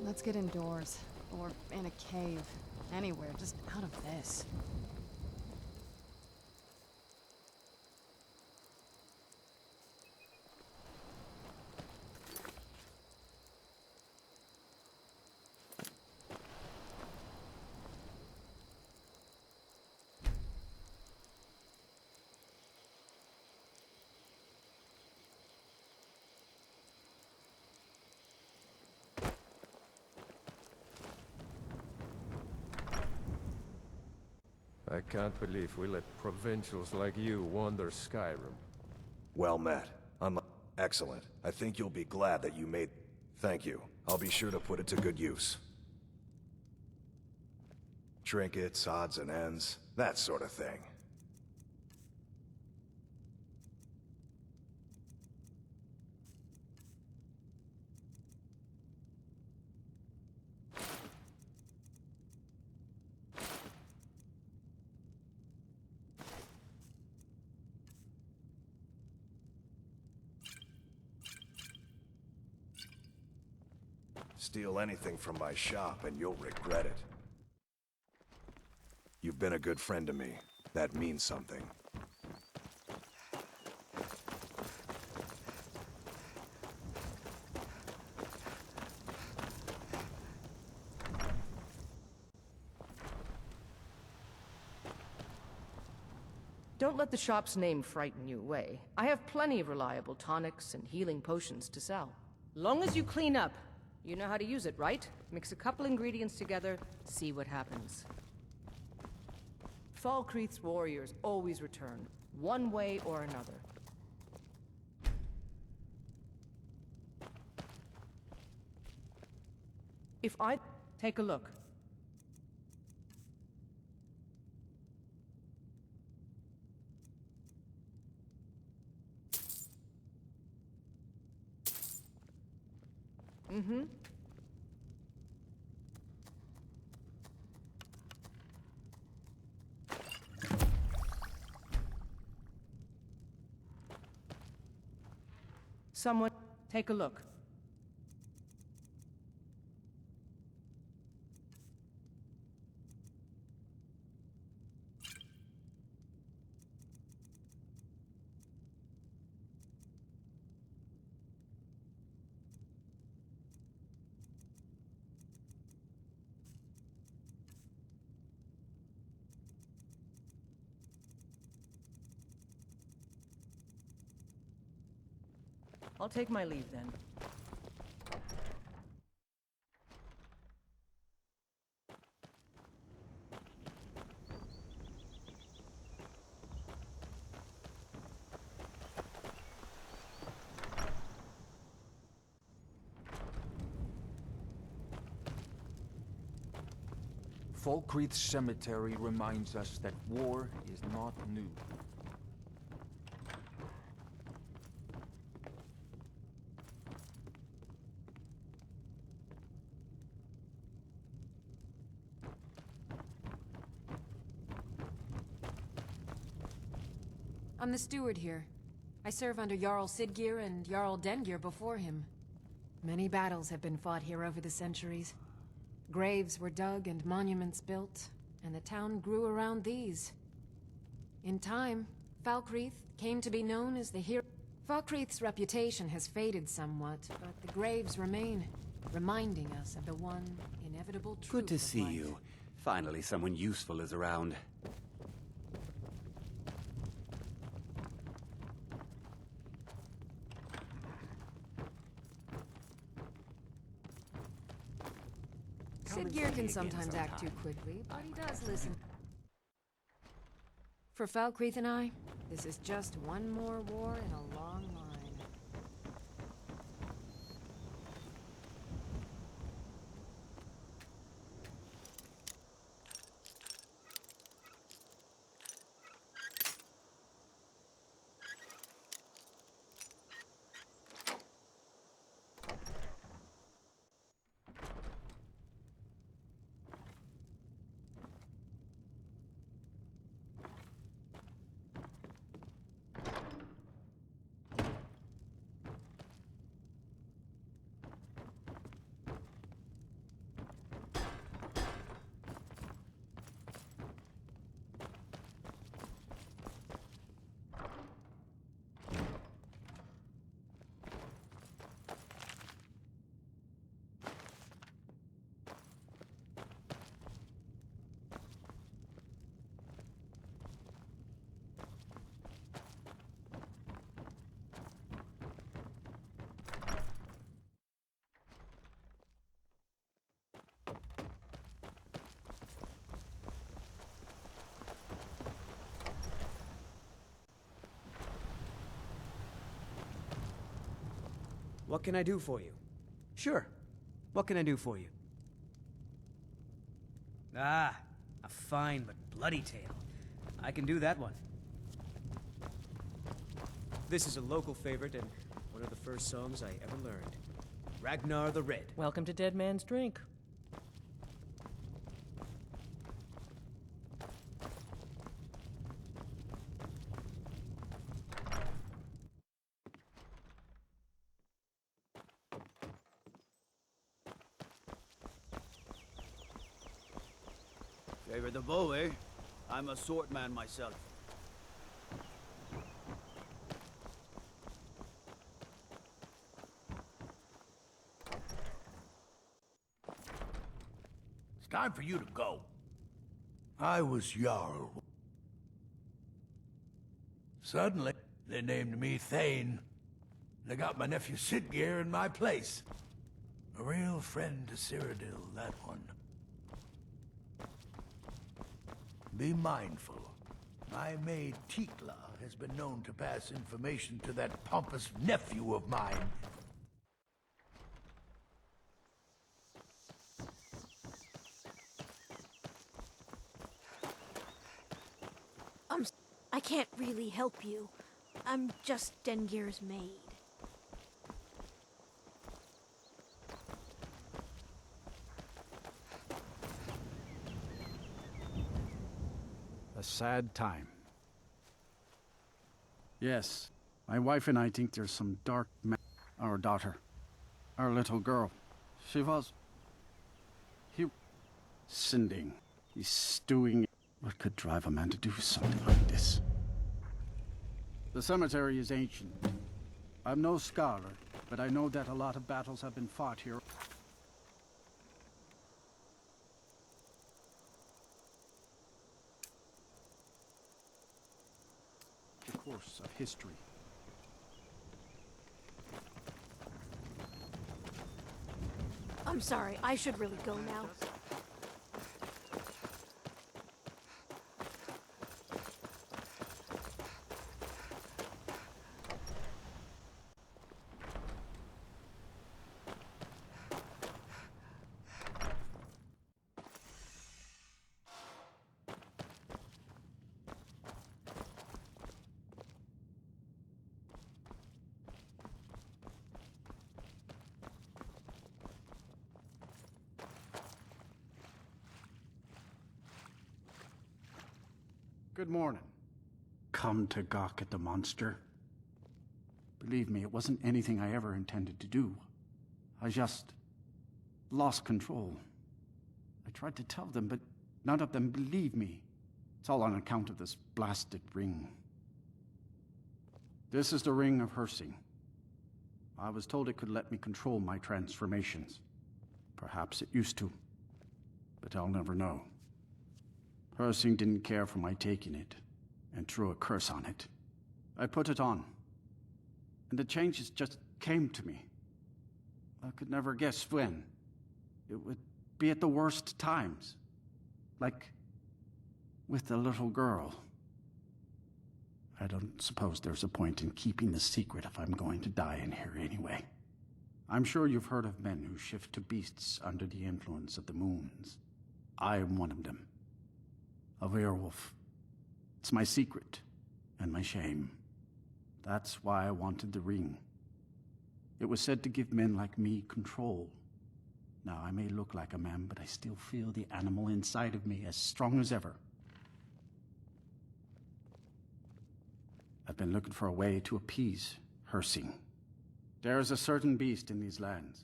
Let's get indoors. Or in a cave. Anywhere, just out of this. I can't believe we let provincials like you wander Skyrim. Well met. Excellent. I think you'll be glad that you made... Thank you. I'll be sure to put it to good use. Trinkets, odds and ends, that sort of thing. Steal anything from my shop and you'll regret it. You've been a good friend to me. That means something. Don't let the shop's name frighten you away. I have plenty of reliable tonics and healing potions to sell. Long as you clean up. You know how to use it, right? Mix a couple ingredients together, see what happens. Falkreath's warriors always return, one way or another. If I... Take a look. Mm-hmm. Someone, take a look. I'll take my leave then. Falkreath's cemetery reminds us that war is not new. I'm the steward here. I serve under Jarl Siggeir and Jarl Dengir before him. Many battles have been fought here over the centuries. Graves were dug and monuments built, and the town grew around these. In time, Falkreath came to be known as the hero. Falkreath's reputation has faded somewhat, but the graves remain, reminding us of the one inevitable truth Good to of see life. you. Finally, someone useful is around. Siggeir can sometimes act too quickly, but he does listen. For Falkreath and I, this is just one more war in a long line. What can I do for you? Sure. What can I do for you? Ah, a fine but bloody tale. I can do that one. This is a local favorite and one of the first songs I ever learned. Ragnar the Red. Welcome to Dead Man's Drink. Favor the bow, eh? I'm a sword man myself. It's time for you to go. I was Jarl. Suddenly, they named me Thane. They got my nephew Sidgeir in my place. A real friend to Cyrodiil, that one. Be mindful. My maid Tikla has been known to pass information to that pompous nephew of mine. I can't really help you. I'm just Dengir's maid. A sad time. Yes, my wife and I think there's some dark our daughter, our little girl. She was... Sinding. He's stewing. What could drive a man to do something like this? The cemetery is ancient. I'm no scholar, but I know that a lot of battles have been fought here. The course of history. I'm sorry, I should really go now. Good morning. Come to gawk at the monster? Believe me, it wasn't anything I ever intended to do. I just lost control. I tried to tell them, but none of them believed me. It's all on account of this blasted ring. This is the Ring of Hersing. I was told it could let me control my transformations. Perhaps it used to, but I'll never know. Hersing didn't care for my taking it, and threw a curse on it. I put it on, and the changes just came to me. I could never guess when. It would be at the worst times. Like with the little girl. I don't suppose there's a point in keeping the secret if I'm going to die in here anyway. I'm sure you've heard of men who shift to beasts under the influence of the moons. I am one of them. A werewolf. It's my secret, and my shame. That's why I wanted the ring. It was said to give men like me control. Now, I may look like a man, but I still feel the animal inside of me as strong as ever. I've been looking for a way to appease Hersing. There is a certain beast in these lands.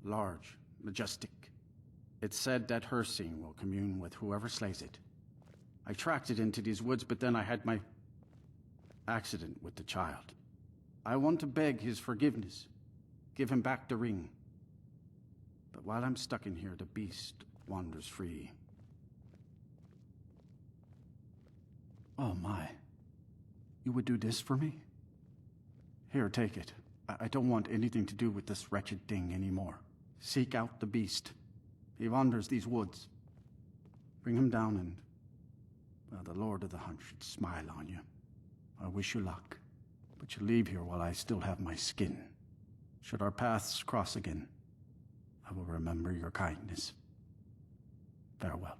Large, majestic. It's said that Hersing will commune with whoever slays it. I tracked it into these woods, but then I had my accident with the child. I want to beg his forgiveness, give him back the ring. But while I'm stuck in here, the beast wanders free. Oh my. You would do this for me? Here, take it. I don't want anything to do with this wretched thing anymore. Seek out the beast. He wanders these woods. Bring him down and... well, the Lord of the Hunt should smile on you. I wish you luck, but you leave here while I still have my skin. Should our paths cross again, I will remember your kindness. Farewell.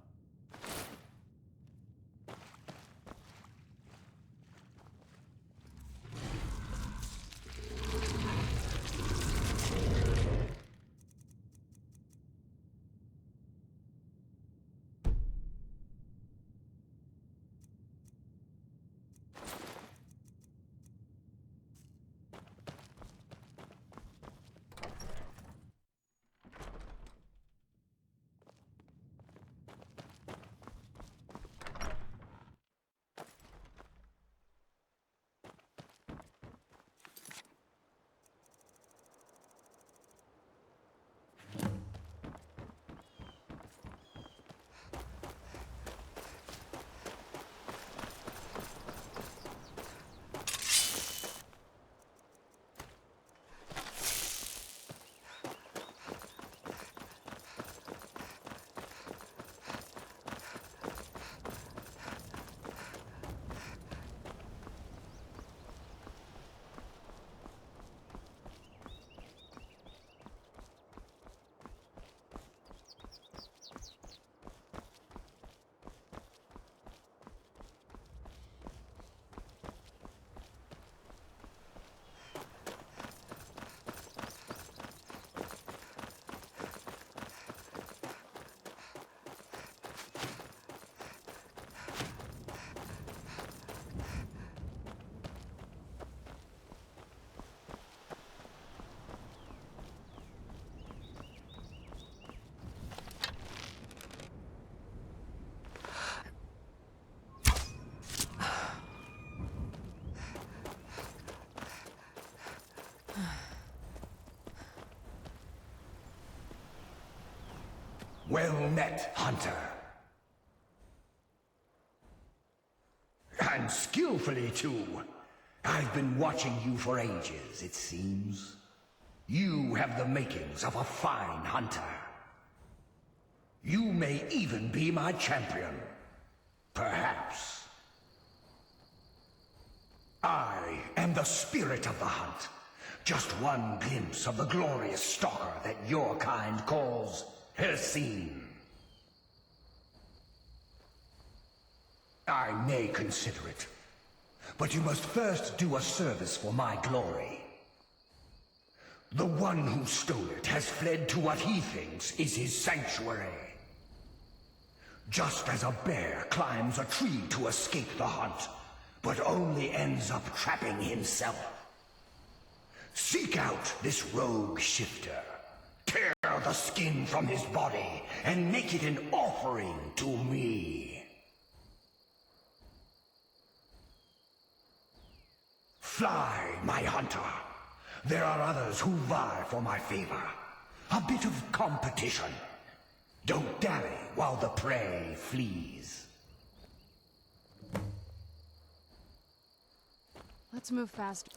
Well met, hunter. And skillfully, too. I've been watching you for ages, it seems. You have the makings of a fine hunter. You may even be my champion. Perhaps. I am the spirit of the hunt. Just one glimpse of the glorious stalker that your kind calls Helsine. I may consider it, but you must first do a service for my glory. The one who stole it has fled to what he thinks is his sanctuary. Just as a bear climbs a tree to escape the hunt, but only ends up trapping himself. Seek out this rogue shifter. Tear the skin from his body and make it an offering to me. Fly, my hunter. There are others who vie for my favor. A bit of competition. Don't dally while the prey flees. Let's move faster.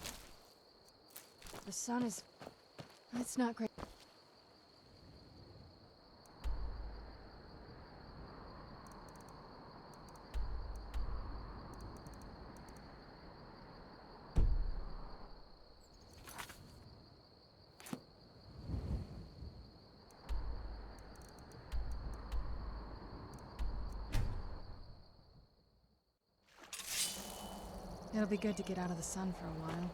The sun is... It's not great. It'll be good to get out of the sun for a while.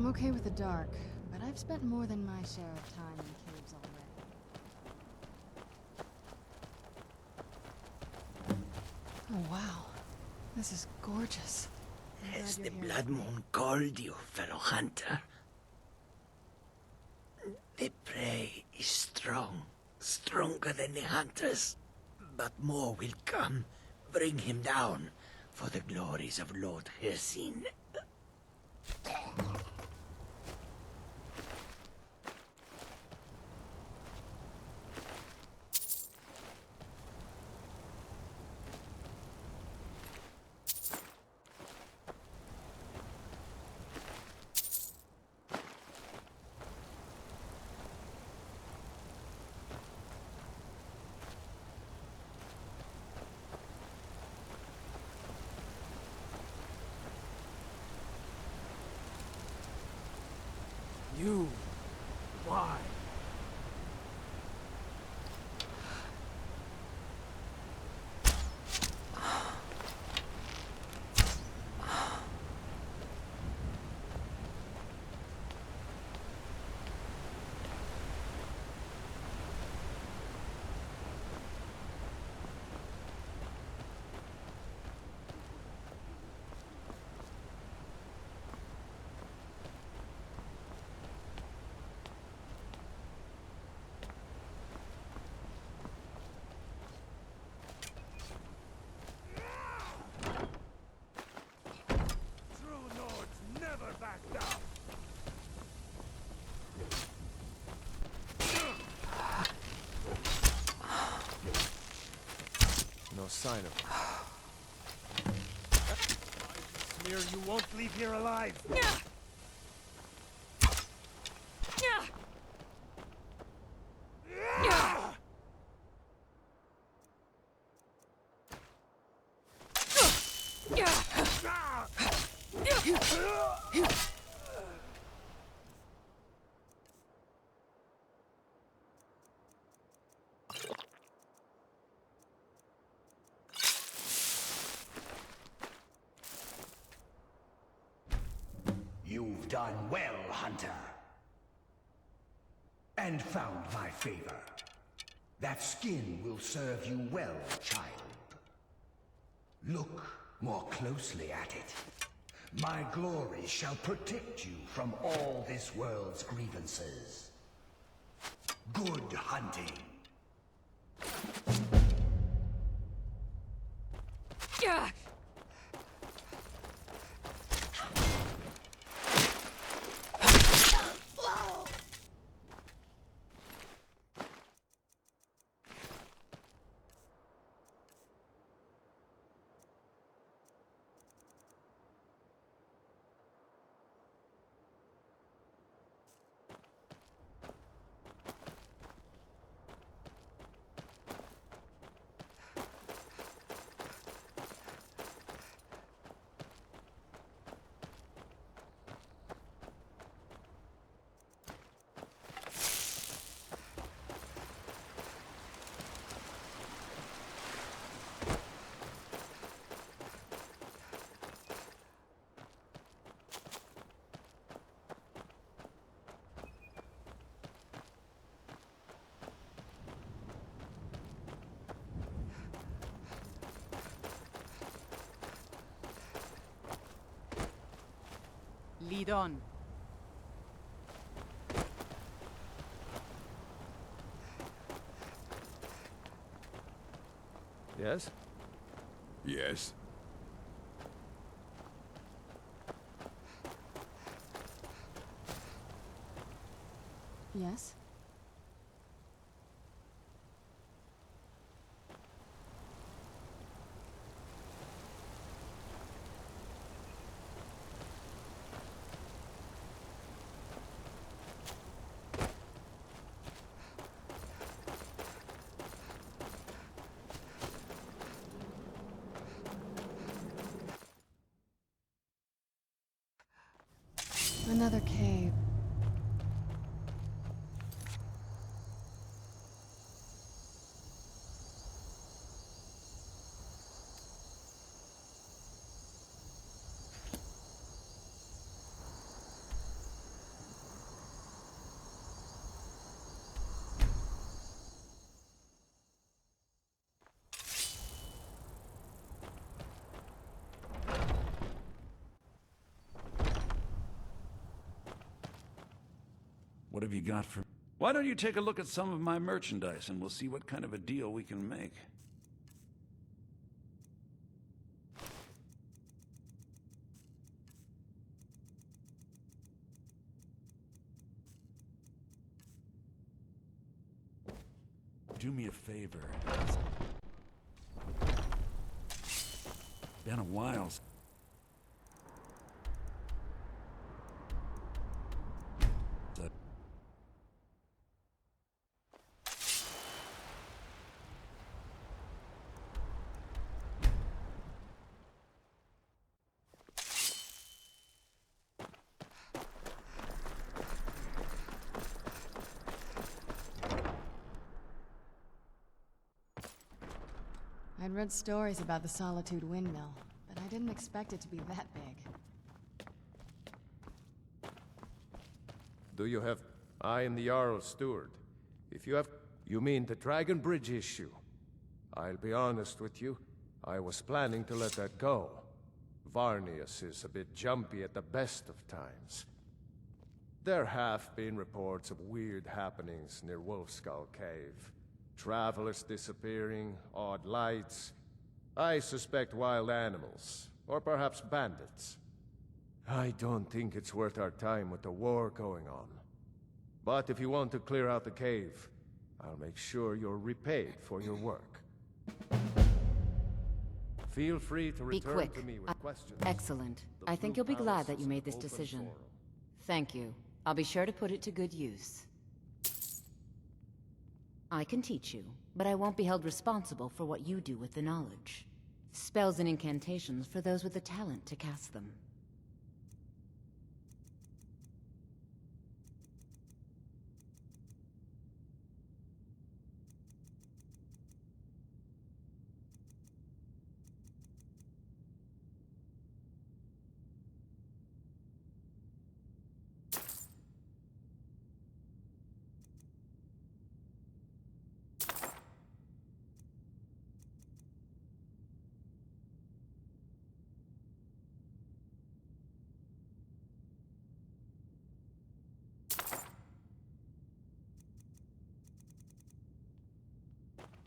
I'm okay with the dark, but I've spent more than my share of time in caves already. Oh, wow. This is gorgeous. Has the Blood Moon called you, fellow hunter? The prey is strong, stronger than the hunters. But more will come. Bring him down for the glories of Lord Hircine. You. Why? No sign of him. Smear, you won't leave here alive! You've done well, hunter. And found my favor. That skin will serve you well, child. Look more closely at it. My glory shall protect you from all this world's grievances. Good hunting. Lead on. Yes? Yes. Yes? Another cave. What have you got for... Why don't you take a look at some of my merchandise and we'll see what kind of a deal we can make. Do me a favor. Been a while. I'd read stories about the Solitude windmill, but I didn't expect it to be that big. Do you have... I am the Jarl's steward. If you have... You mean the Dragon Bridge issue? I'll be honest with you. I was planning to let that go. Varnius is a bit jumpy at the best of times. There have been reports of weird happenings near Wolfskull Cave. Travelers disappearing, odd lights. I suspect wild animals, or perhaps bandits. I don't think it's worth our time with the war going on. But if you want to clear out the cave, I'll make sure you're repaid for your work. Feel free to return quick. to me with questions. Excellent. I think you'll be glad that you made this decision. Thank you. I'll be sure to put it to good use. I can teach you, but I won't be held responsible for what you do with the knowledge. Spells and incantations for those with the talent to cast them.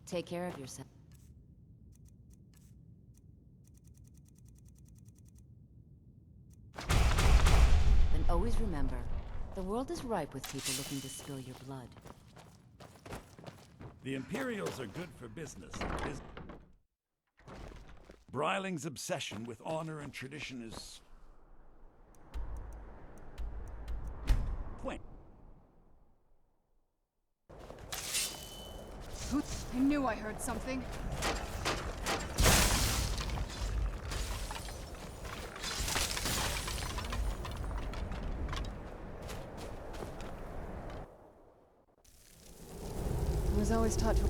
Take care of yourself. And always remember, the world is ripe with people looking to spill your blood. The Imperials are good for business. Bryling's obsession with honor and tradition is... quaint. I knew I heard something. I was always taught to...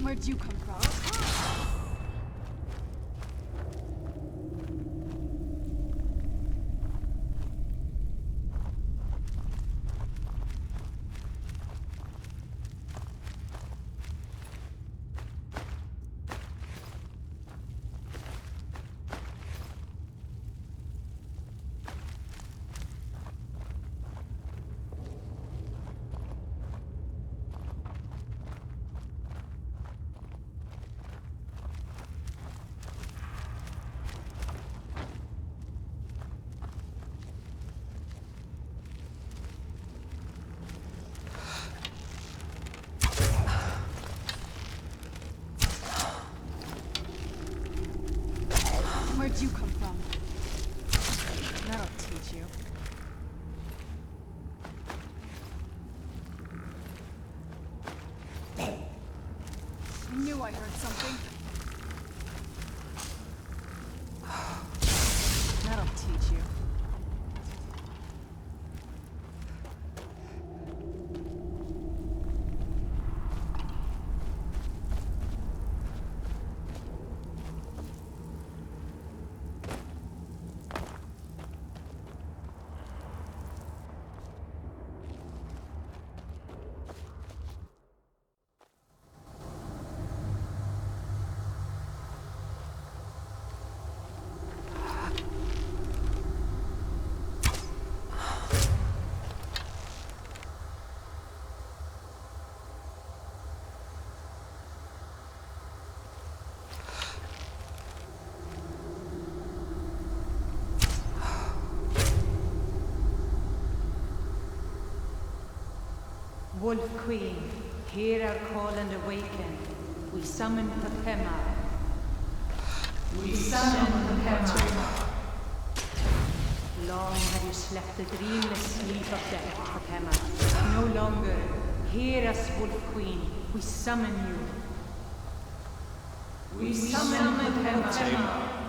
Where'd you come from? Where'd you come from? That'll teach you. I knew I heard something. That'll teach you. Wolf Queen, hear our call and awaken. We summon Pakema. We summon Pakema. Long have you slept the dreamless sleep of death, Pakema. No longer. Hear us, Wolf Queen. We summon you. We summon Pakema.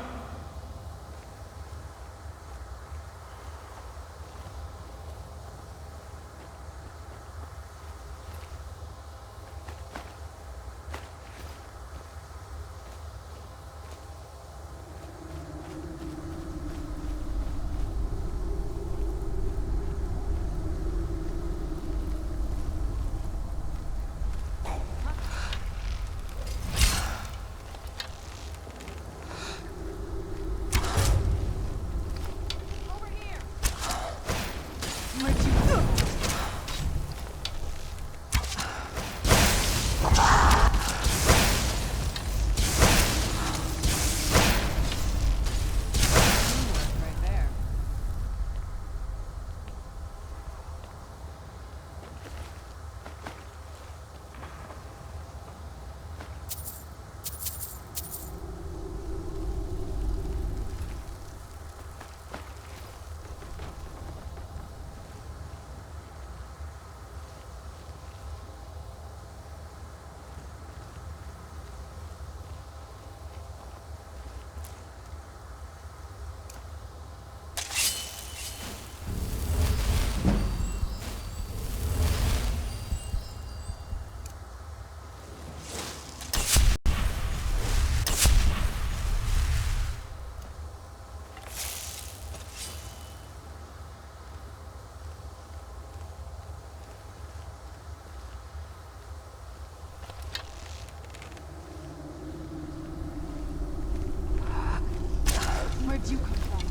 Where'd you come from?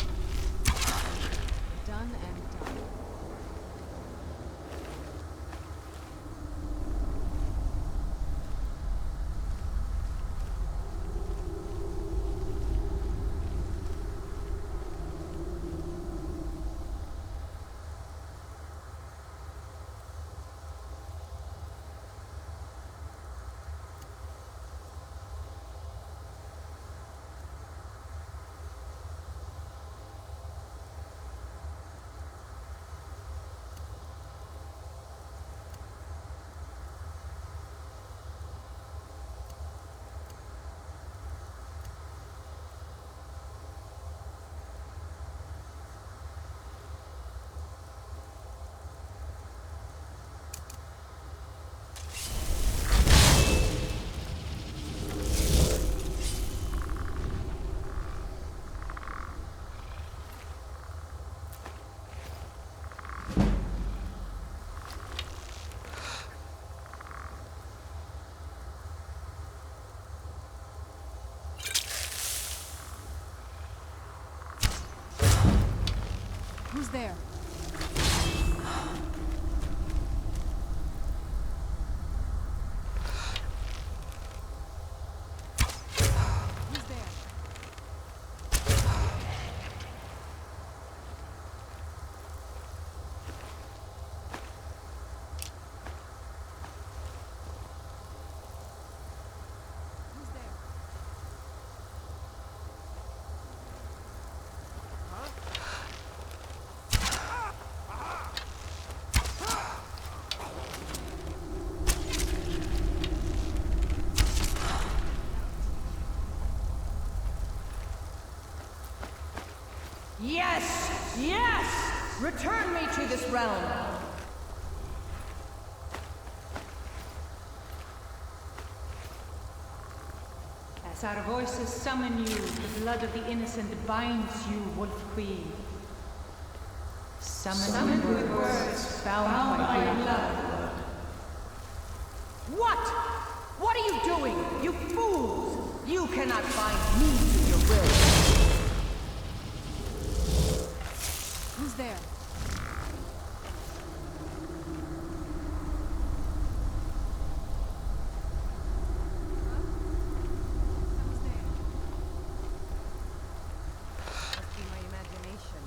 Done and done. Who's there? Return me to this realm! As our voices summon you, the blood of the innocent binds you, Wolf Queen. Summon with words bound by blood. What? What are you doing? You fools! You cannot bind me to your will. Who's there? Must be my imagination.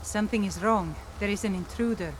Something is wrong. There is an intruder.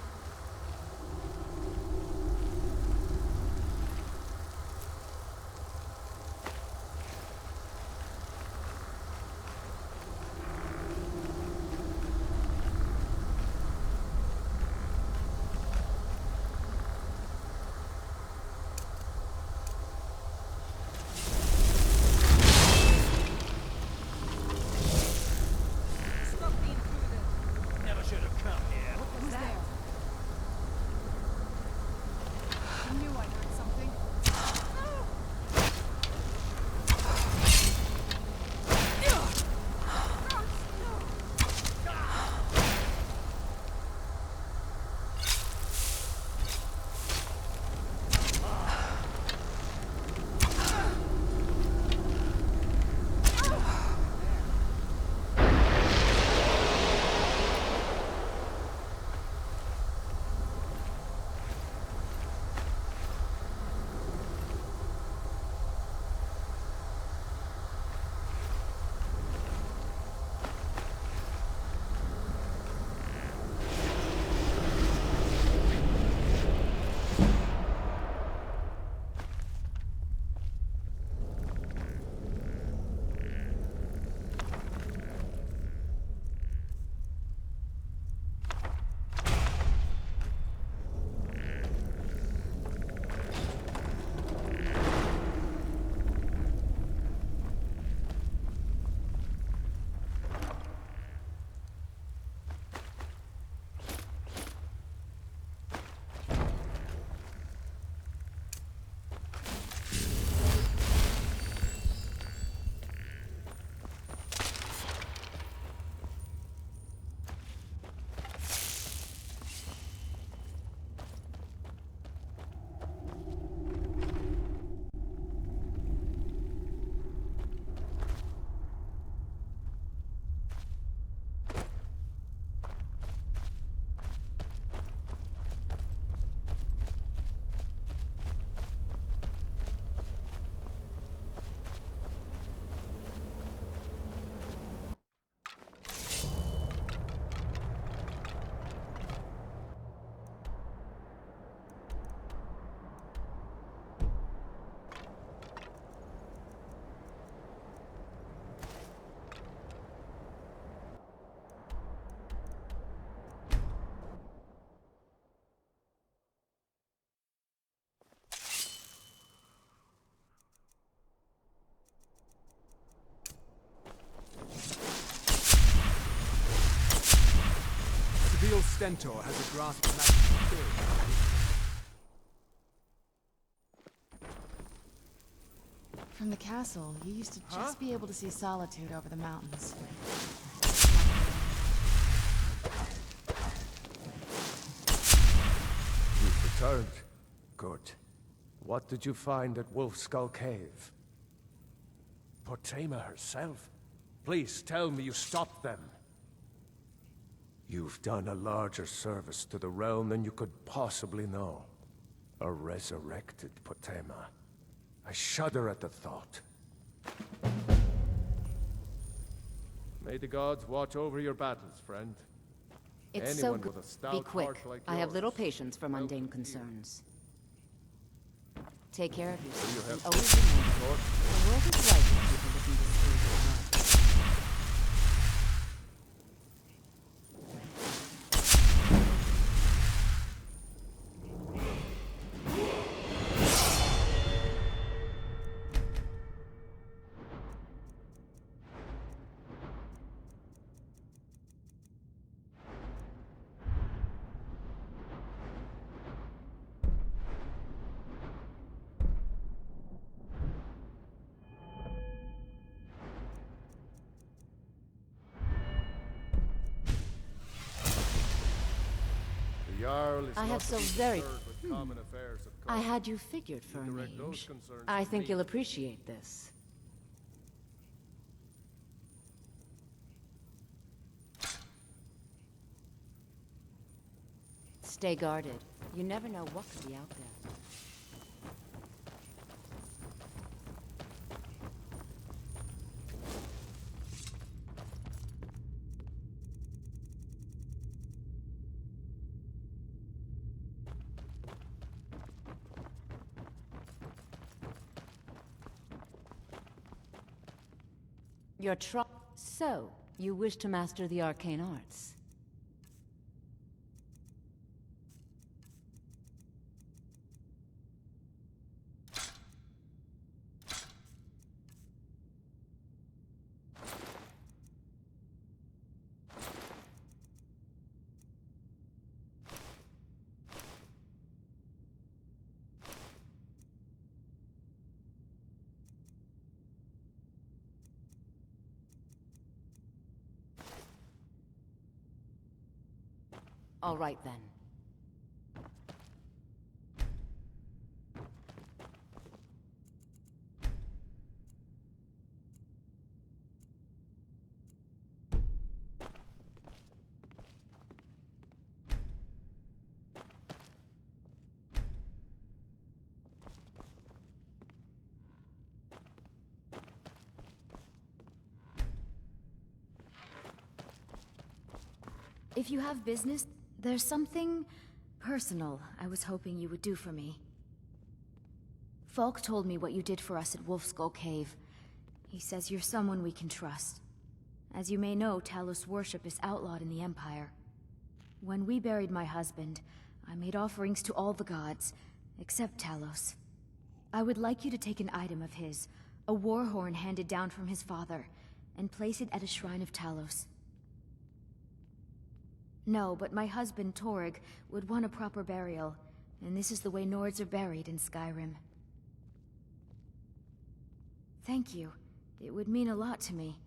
Real Stentor has a grasp of magic spirit. From the castle, you used to just be able to see Solitude over the mountains. You've returned. Good. What did you find at Wolf Skull Cave? Potema herself? Please tell me you stopped them. You've done a larger service to the realm than you could possibly know. A resurrected Potema. I shudder at the thought. May the gods watch over your battles, friend. It's Anyone so good. with a stout Be quick. heart like I have yours little patience for will mundane be concerns. Take care of yourself. have And always remember, the world is right for people looking to steal your heart. The Jarl is I not have to so be very... concerned with common affairs of I court. had you figured for a Direct those mage. concerns I to think me. you'll appreciate this. Stay guarded. You never know what could be out there. So, you wish to master the arcane arts? All right, then. If you have business, there's something personal I was hoping you would do for me. Falk told me what you did for us at Wolf Skull Cave. He says you're someone we can trust. As you may know, Talos worship is outlawed in the Empire. When we buried my husband, I made offerings to all the gods, except Talos. I would like you to take an item of his, a war horn handed down from his father, and place it at a shrine of Talos. No, but my husband, Torg, would want a proper burial, and this is the way Nords are buried in Skyrim. Thank you. It would mean a lot to me.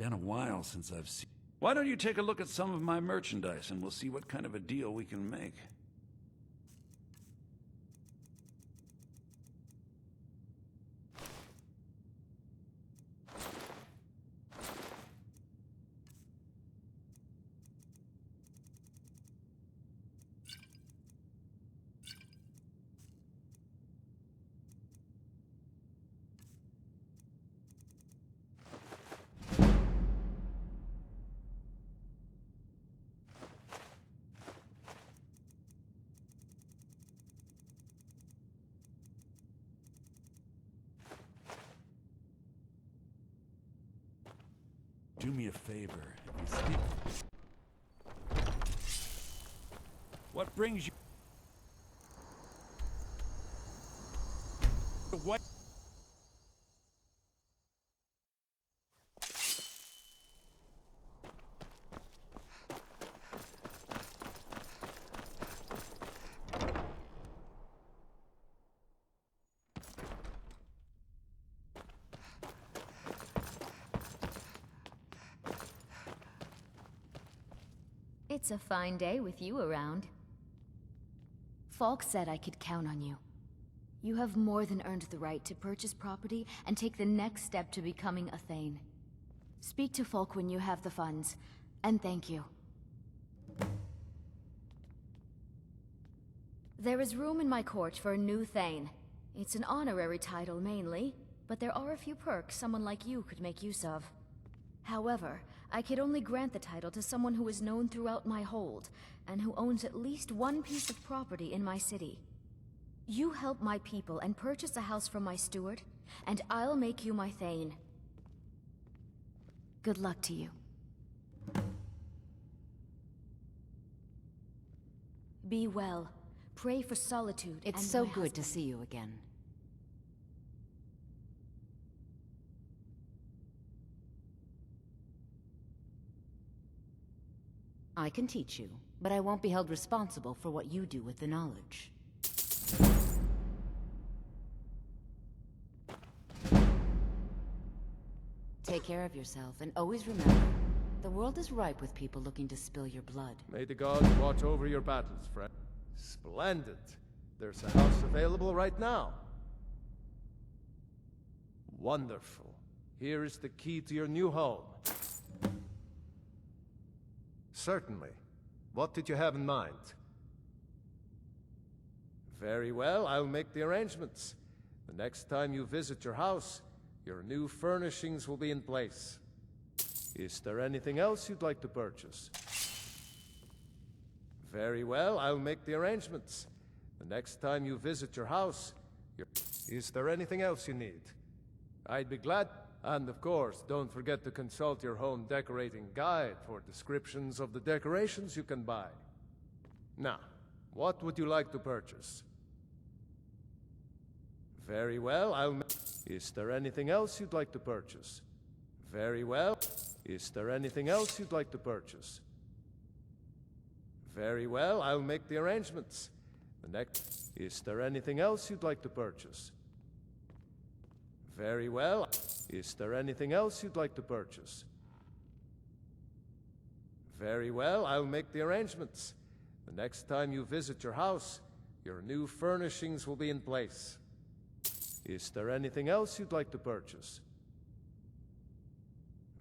been a while since I've seen... Why don't you take a look at some of my merchandise and we'll see what kind of a deal we can make. Do me a favor. What brings you... What? It's a fine day with you around. Falk said I could count on you. You have more than earned the right to purchase property and take the next step to becoming a Thane. Speak to Falk when you have the funds, and thank you. There is room in my court for a new Thane. It's an honorary title mainly, but there are a few perks someone like you could make use of. However, I could only grant the title to someone who is known throughout my hold, and who owns at least one piece of property in my city. You help my people and purchase a house from my steward, and I'll make you my Thane. Good luck to you. Be well. Pray for Solitude. It's and so my good husband. to see you again. I can teach you, but I won't be held responsible for what you do with the knowledge. Take care of yourself, and always remember, the world is ripe with people looking to spill your blood. May the gods watch over your battles, friend. Splendid. There's a house available right now. Wonderful. Here is the key to your new home. Certainly. What did you have in mind? Very well, I'll make the arrangements. The next time you visit your house, your new furnishings will be in place. Is there anything else you'd like to purchase? Very well, I'll make the arrangements. The next time you visit your house, Is there anything else you need? I'd be glad... And of course, don't forget to consult your home decorating guide for descriptions of the decorations you can buy. Now, what would you like to purchase? Very well, Is there anything else you'd like to purchase? Very well. Is there anything else you'd like to purchase? Very well, I'll make the arrangements. Is there anything else you'd like to purchase? Very well. Is there anything else you'd like to purchase? Very well, I'll make the arrangements. The next time you visit your house, your new furnishings will be in place. Is there anything else you'd like to purchase?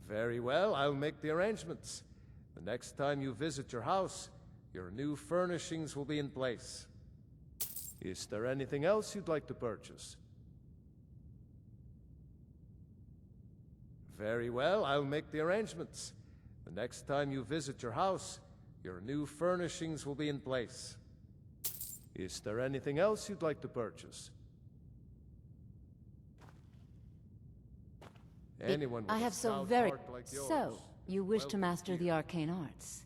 Very well, I'll make the arrangements. The next time you visit your house, your new furnishings will be in place. Is there anything else you'd like to purchase? Very well, I'll make the arrangements. The next time you visit your house, your new furnishings will be in place. Is there anything else you'd like to purchase? Anyone with I a have so stout very... heart like yours. So, you wish to master the arcane arts?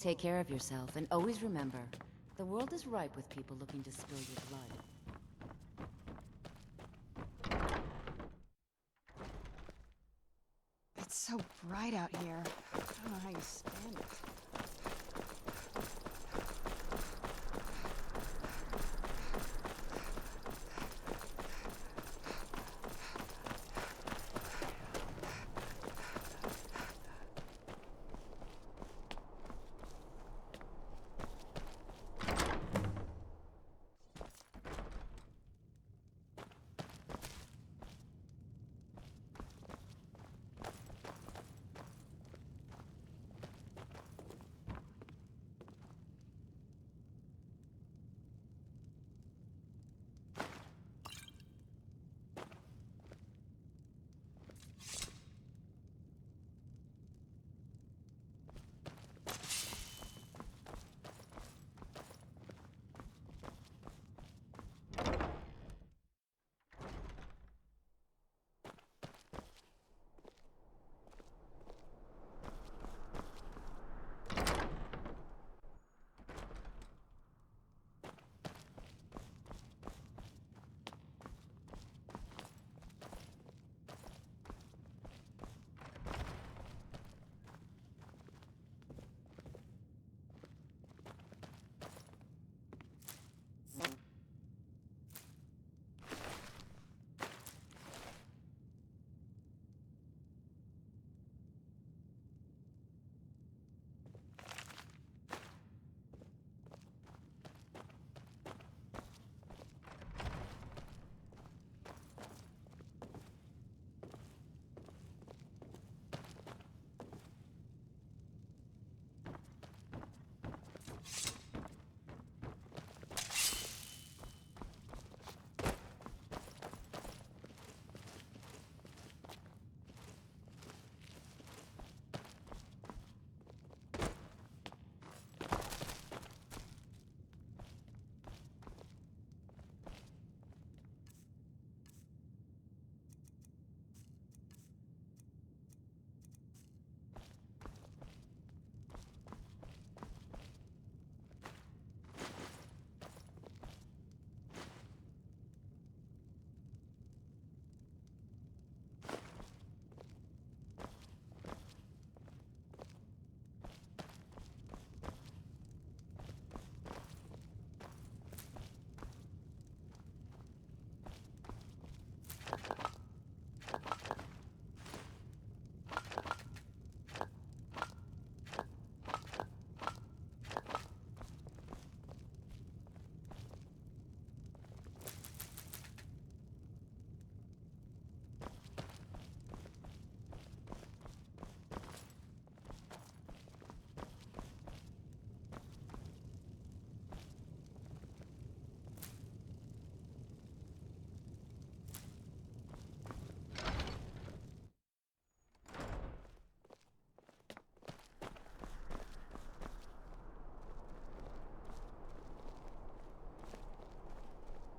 Take care of yourself, and always remember, the world is ripe with people looking to spill your blood. bright out here. I don't know how you stand it.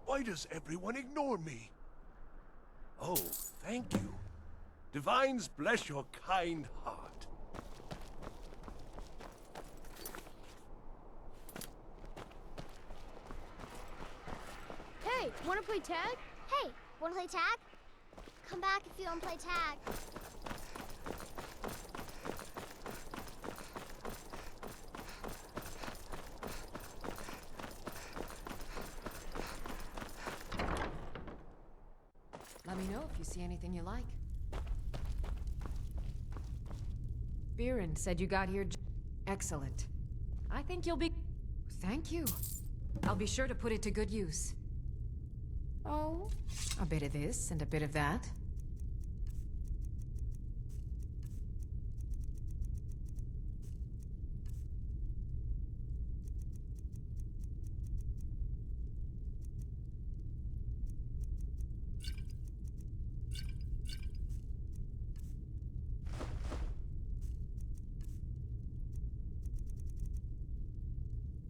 Why does everyone ignore me? Oh, thank you. Divines bless your kind heart. Hey, wanna play tag? Hey, wanna play tag? Come back if you wanna play tag. Let me know if you see anything you like. Biren said you got here. Excellent. I think you'll be... Thank you. I'll be sure to put it to good use. Oh, a bit of this and a bit of that.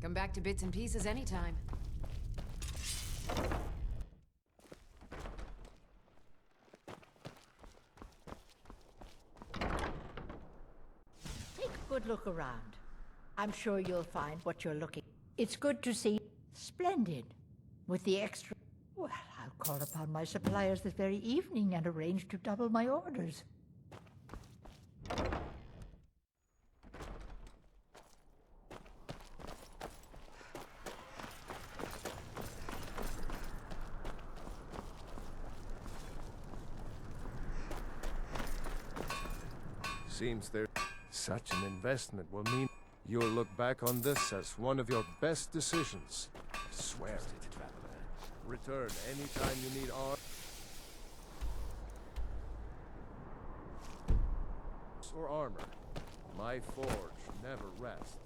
Come back to bits and pieces anytime. Take a good look around. I'm sure you'll find what you're looking. It's good to see. Splendid. With the extra... Well, I'll call upon my suppliers this very evening and arrange to double my orders. Seems there... Such an investment will mean you'll look back on this as one of your best decisions. I swear it. Return anytime you need arms or armor. My forge never rests.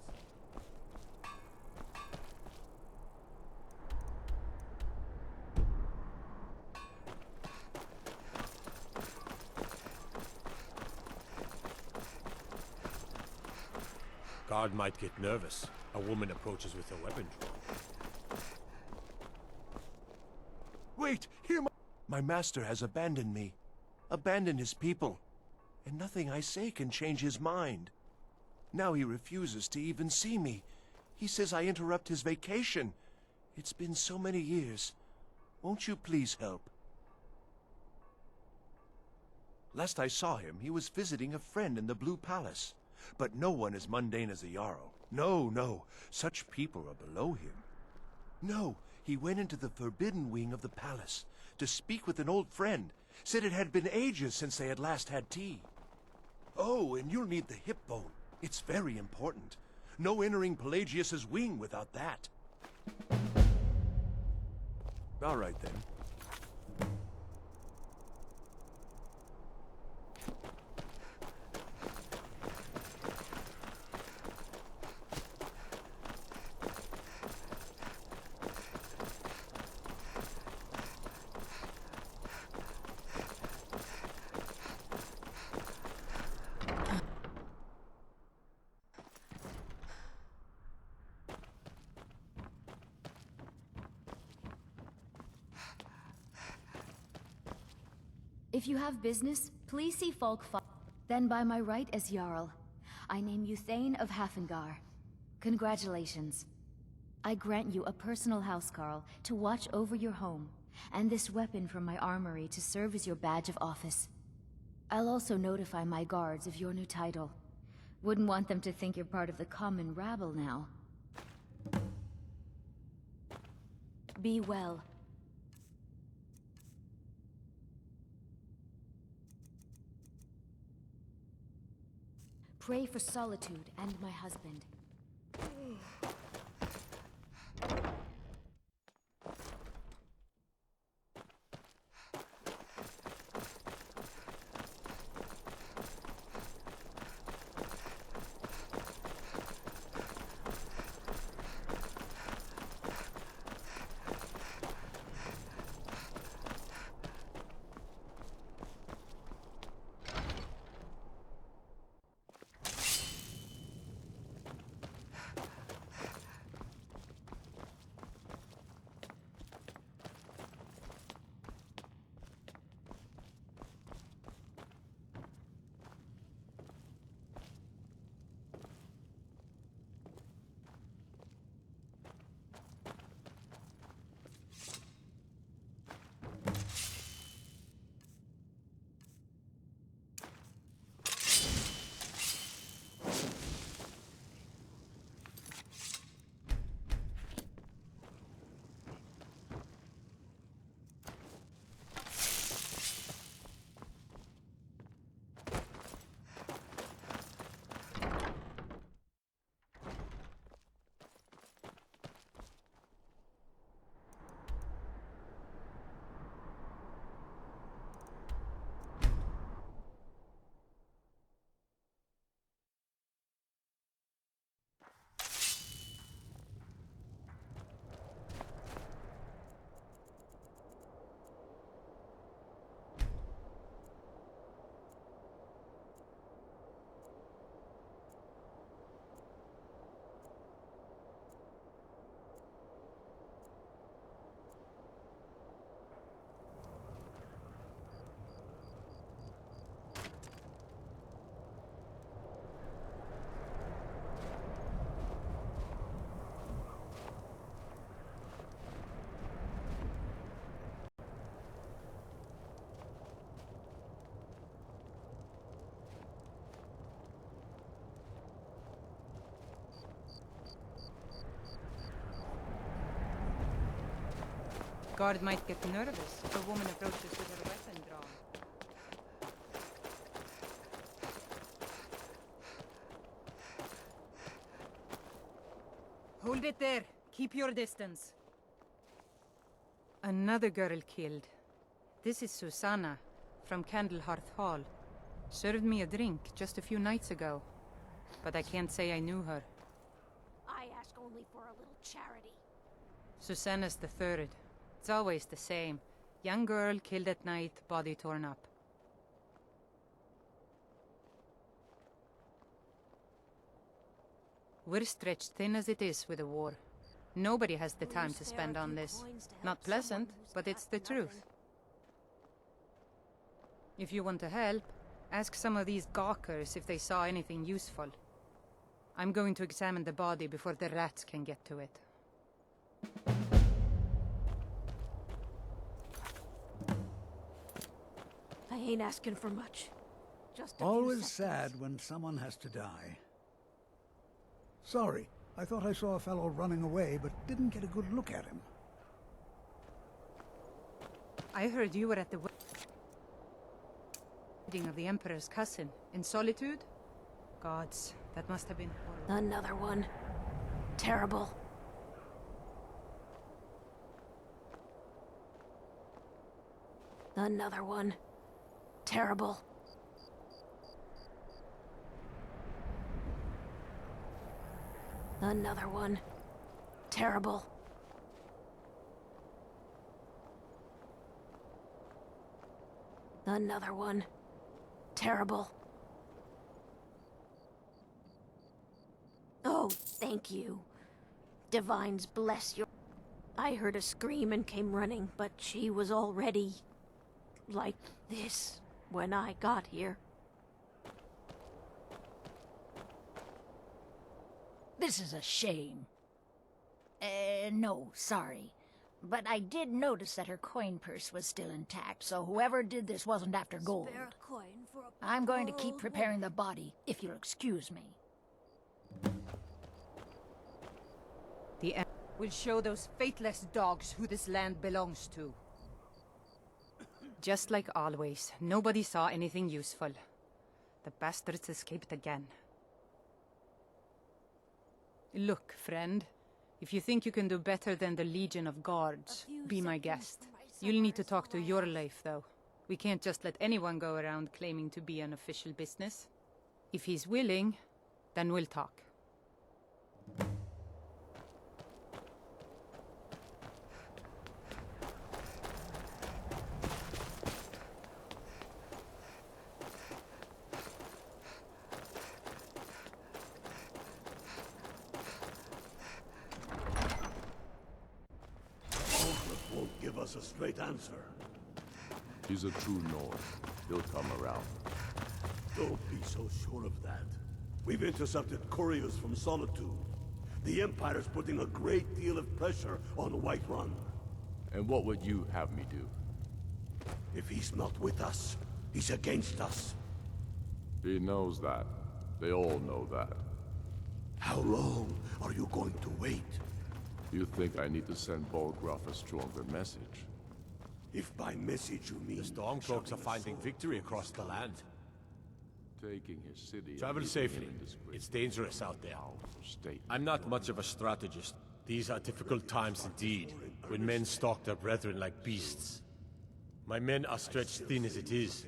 Guard might get nervous. A woman approaches with a weapon drawn. Wait! Hear my master has abandoned me. Abandoned his people. And nothing I say can change his mind. Now he refuses to even see me. He says I interrupt his vacation. It's been so many years. Won't you please help? Last I saw him, he was visiting a friend in the Blue Palace. But no one as mundane as a Jarl. No, no. Such people are below him. No, he went into the forbidden wing of the palace to speak with an old friend. Said it had been ages since they had last had tea. Oh, and you'll need the hip bone. It's very important. No entering Pelagius's wing without that. All right, then. If you have business, please see Falk. Then by my right as Jarl, I name you Thane of Hafengar. Congratulations. I grant you a personal housecarl to watch over your home, and this weapon from my armory to serve as your badge of office. I'll also notify my guards of your new title. Wouldn't want them to think you're part of the common rabble now. Be well. Pray for Solitude and my husband. Guard might get nervous if a woman approaches with her weapon drawn. Hold it there. Keep your distance. Another girl killed. This is Susanna, from Candlehearth Hall. Served me a drink just a few nights ago. But I can't say I knew her. I ask only for a little charity. Susanna's the third. It's always the same. Young girl killed at night, body torn up. We're stretched thin as it is with the war. Nobody has the time to spend on this. Not pleasant, but it's the truth. If you want to help, ask some of these gawkers if they saw anything useful. I'm going to examine the body before the rats can get to it. I ain't asking for much. Just a few Always seconds. sad when someone has to die. Sorry, I thought I saw a fellow running away, but didn't get a good look at him. I heard you were at the wedding of the Emperor's cousin, in Solitude? Gods, that must have been horrible. Another one. Terrible. Another one. Terrible. Another one. Terrible. Another one. Terrible. Oh, thank you. Divines bless your... I heard a scream and came running, but she was already... like this when I got here. This is a shame. No, sorry. But I did notice that her coin purse was still intact, so whoever did this wasn't after gold. Spare a coin for a I'm going to keep old preparing woman. the body, if you'll excuse me. The end will show those faithless dogs who this land belongs to. Just like always, nobody saw anything useful. The bastards escaped again. Look, friend. If you think you can do better than the Legion of Guards, be my guest. You'll need to talk to your life, though. We can't just let anyone go around claiming to be an official business. If he's willing, then we'll talk. Won't give us a straight answer. He's a true Nord. He'll come around. Don't be so sure of that. We've intercepted couriers from Solitude. The Empire's putting a great deal of pressure on Whiterun. And what would you have me do? If he's not with us, he's against us. He knows that. They all know that. How long are you going to wait? You think I need to send Bolgraf a stronger message? If by message you mean... The Stormcloaks are finding victory across the land. Taking his city... Travel safely. It's dangerous out there. I'm not much of a strategist. These are difficult times indeed, when men stalk their brethren like beasts. My men are stretched thin as it is.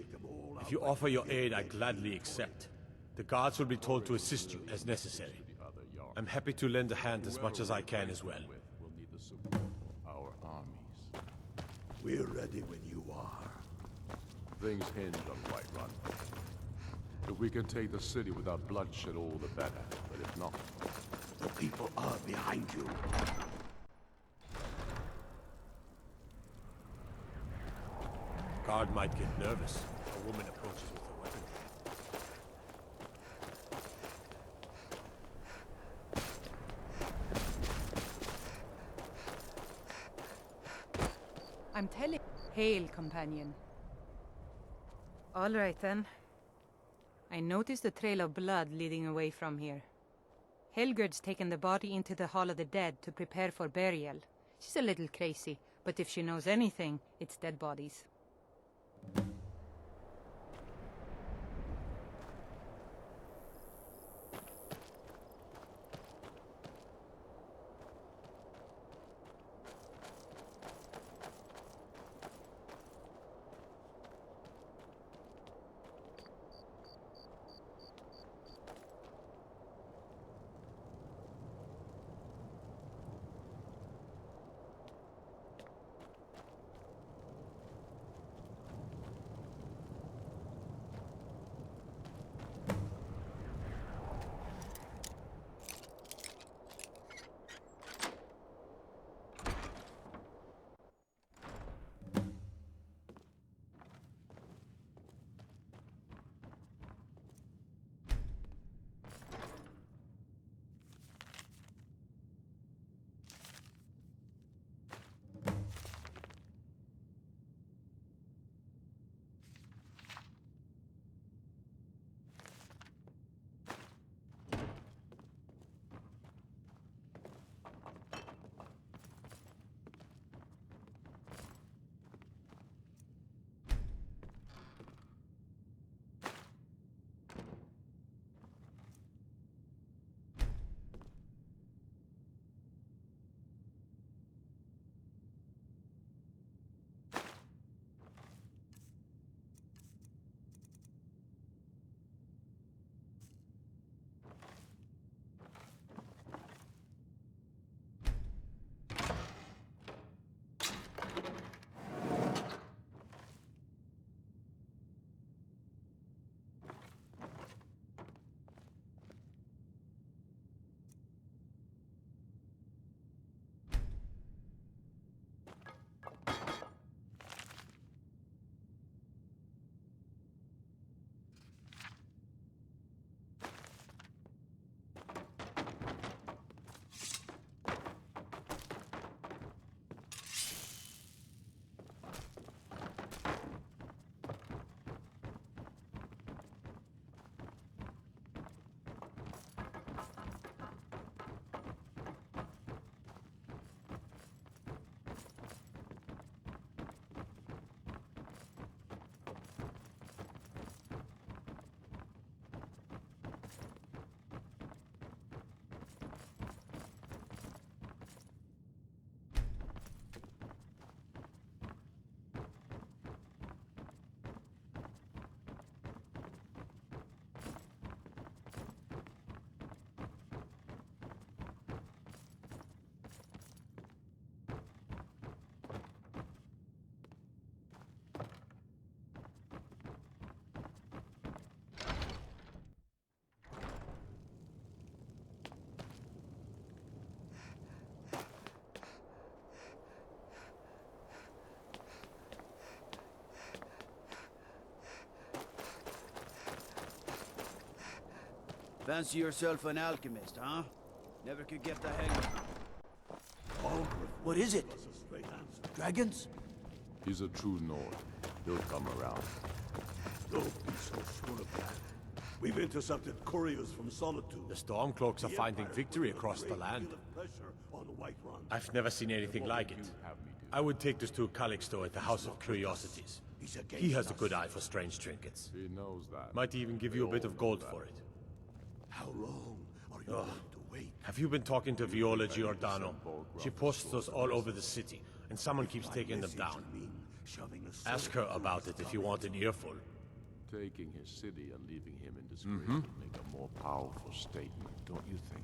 If you offer your aid, I gladly accept. The guards will be told to assist you as necessary. I'm happy to lend a hand as much as I can as well. We'll need the support of our armies. We're ready when you are. Things hinge on Whiterun. If we can take the city without bloodshed, all the better. But if not... The people are behind you. Guard might get nervous. A woman approaches with a weapon. I'm telling... Hail, companion. All right, then. I noticed a trail of blood leading away from here. Helgerd's taken the body into the Hall of the Dead to prepare for burial. She's a little crazy, but if she knows anything, it's dead bodies. Fancy yourself an alchemist, huh? Never could get the hang of it. Oh, what is it? Dragons? He's a true Nord. He'll come around. Don't be so sure of that. We've intercepted couriers from Solitude. The Stormcloaks are finding victory across the land. I've never seen anything like it. I would take this to a Calixto at the House of Curiosities. He has a good eye for strange trinkets. He knows that. Might even give you a bit of gold for it. How long are you going to wait? Have you been talking to Viola Giordano? She posts those all over the city, and someone keeps taking them down. Ask her about it if you want an earful. Taking his city and leaving him in disgrace would make a more powerful statement, don't you think?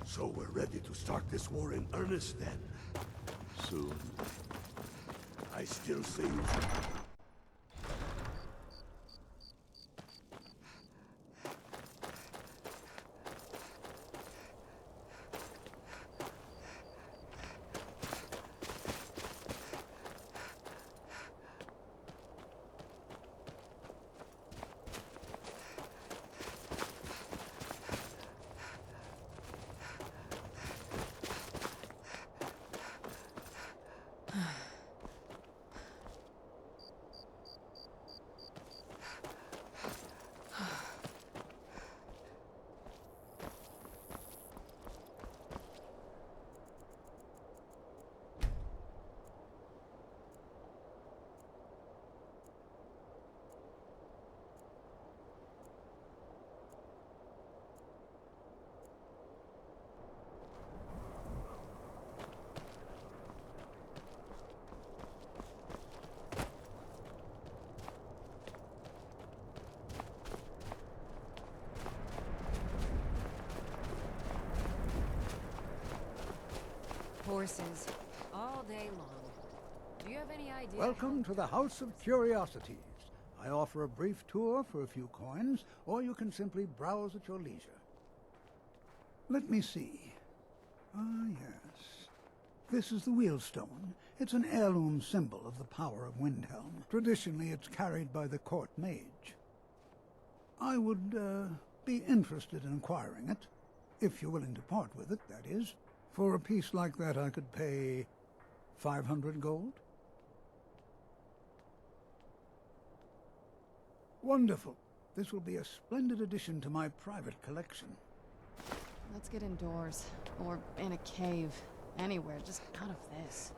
So we're ready to start this war in earnest then? Soon. I still see. Horses, all day long. Do you have any idea? Welcome to the House of Curiosities. I offer a brief tour for a few coins, or you can simply browse at your leisure. Let me see. Ah, yes. This is the Wheelstone. It's an heirloom symbol of the power of Windhelm. Traditionally, it's carried by the court mage. I would, be interested in acquiring it, if you're willing to part with it, that is. For a piece like that, I could pay 500 gold. Wonderful. This will be a splendid addition to my private collection. Let's get indoors. Or in a cave. Anywhere, just out of this.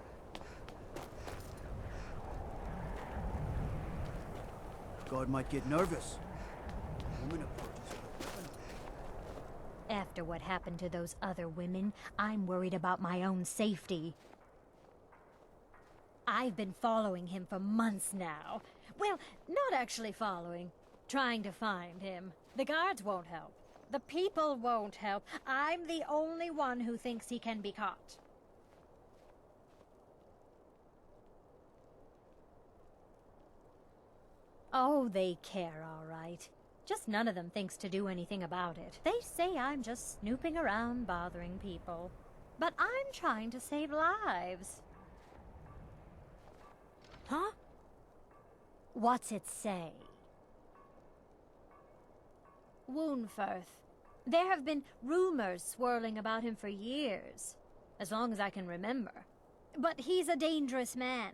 God might get nervous. Woman approaches with a weapon. After what happened to those other women, I'm worried about my own safety. I've been following him for months now. Well, not actually following. Trying to find him. The guards won't help. The people won't help. I'm the only one who thinks he can be caught. Oh, they care, all right. Just none of them thinks to do anything about it. They say I'm just snooping around bothering people. But I'm trying to save lives. Huh? What's it say? Woundfirth. There have been rumors swirling about him for years. As long as I can remember. But he's a dangerous man.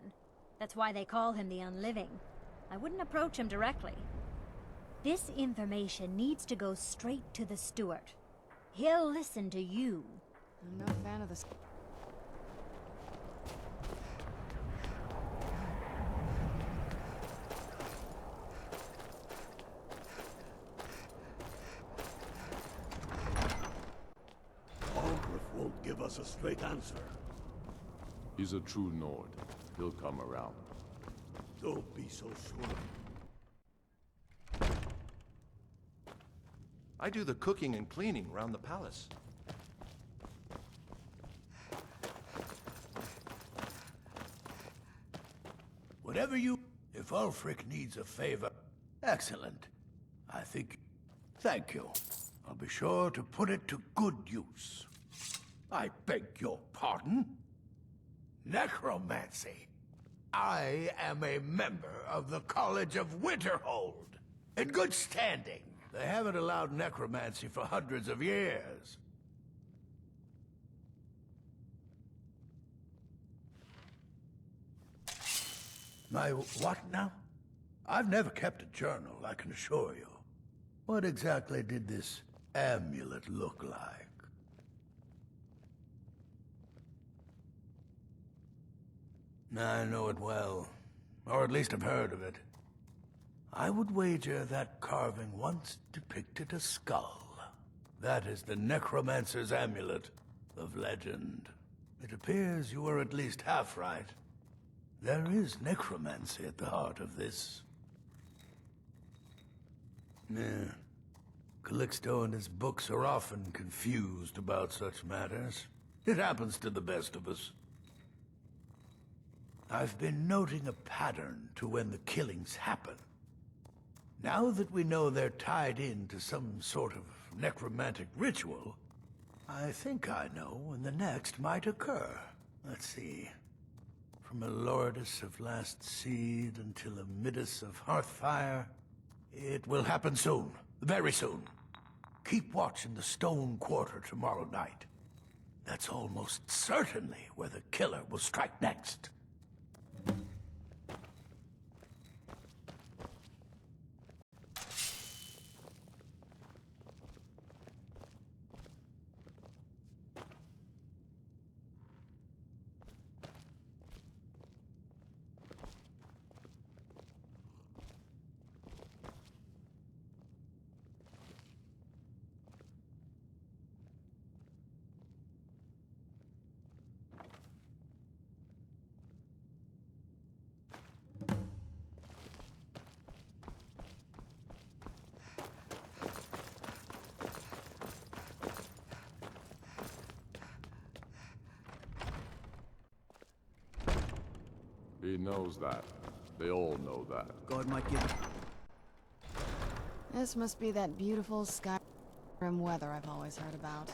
That's why they call him the Unliving. I wouldn't approach him directly. This information needs to go straight to the steward. He'll listen to you. I'm no fan of this. Algrith won't give us a straight answer. He's a true Nord. He'll come around. Don't be so sure. I do the cooking and cleaning around the palace. Whatever you... If Ulfric needs a favor... Excellent. I think... Thank you. I'll be sure to put it to good use. I beg your pardon? Necromancy. I am a member of the College of Winterhold. In good standing. They haven't allowed necromancy for hundreds of years. My what now? I've never kept a journal, I can assure you. What exactly did this amulet look like? I know it well. Or at least I've heard of it. I would wager that carving once depicted a skull. That is the necromancer's amulet of legend. It appears you were at least half right. There is necromancy at the heart of this. Yeah. Calixto and his books are often confused about such matters. It happens to the best of us. I've been noting a pattern to when the killings happen. Now that we know they're tied into some sort of necromantic ritual, I think I know when the next might occur. Let's see. From Elordis of Last Seed until Amidus of Hearthfire, it will happen soon. Very soon. Keep watch in the Stone Quarter tomorrow night. That's almost certainly where the killer will strike next. He knows that. They all know that. God might give it. This must be that beautiful Skyrim weather I've always heard about.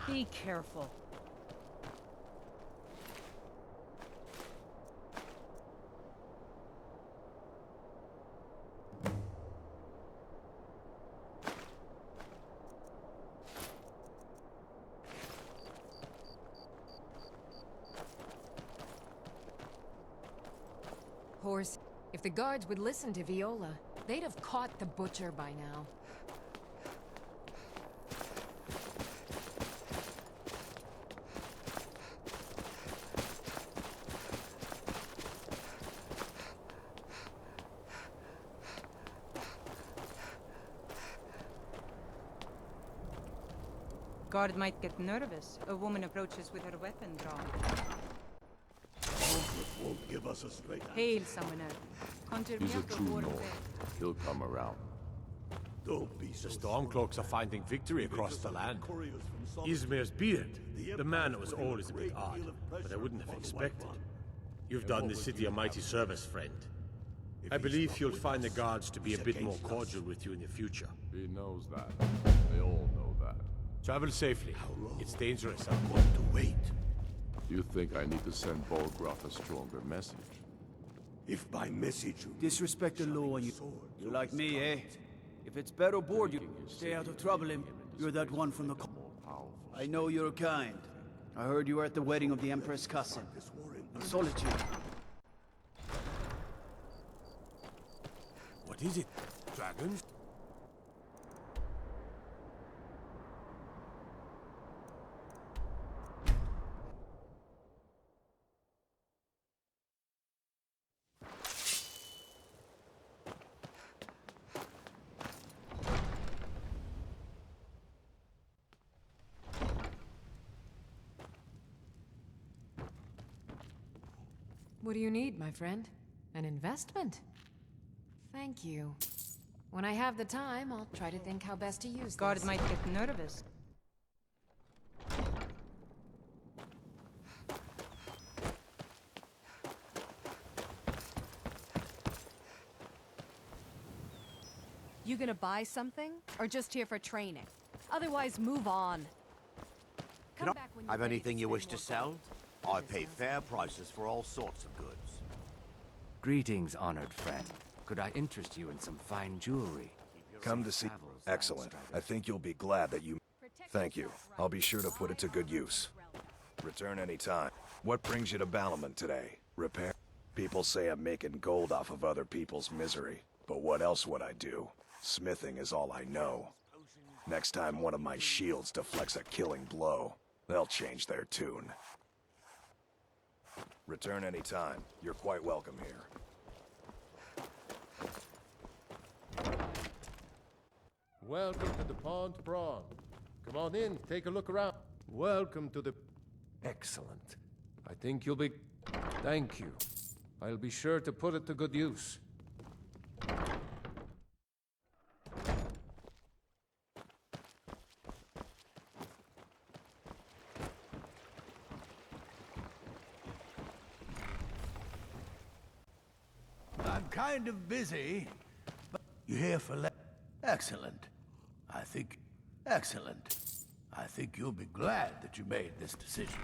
Be careful. Horse, if the guards would listen to Viola, they'd have caught the butcher by now. Guard might get nervous. A woman approaches with her weapon drawn. Ulfric won't give us a straight answer. Hail, summoner. He's a true Nord. He'll come around. Don't be so The Stormcloaks are finding victory across the land. Izmir's beard. The man was always a bit odd, but I wouldn't have expected. You've done the city a mighty service, friend. I believe you'll find the guards to be a bit more cordial with you in the future. He knows that. They all know that. Travel safely. It's dangerous out there. To wait. You think I need to send Bolgroth a stronger message? If by message you disrespect the law and you like me, eh? If it's bad or bored, you stay out of trouble. You're that one from the. I know you're kind. I heard you were at the wedding of the Empress cousin. Solitude. What is it? Dragons? What do you need, my friend? An investment? Thank you. When I have the time, I'll try to think how best to use Guard this. might get nervous. You gonna buy something? Or just here for training? Otherwise, move on. Come back when you're Have ready anything to you spend wish to more sell? I pay fair prices for all sorts of goods. Greetings, honored friend. Could I interest you in some fine jewelry? Come to see. Excellent. I think you'll be glad that you... Thank you. I'll be sure to put it to good use. Return any time. What brings you to Ballamon today? Repair? People say I'm making gold off of other people's misery. But what else would I do? Smithing is all I know. Next time one of my shields deflects a killing blow, they'll change their tune. Return any time. You're quite welcome here. Welcome to the Pond Prawn. Come on in, take a look around. Welcome to the... Excellent. I think you'll be... Thank you. I'll be sure to put it to good use. I'm kind of busy, but you here for Excellent. Excellent. I think you'll be glad that you made this decision.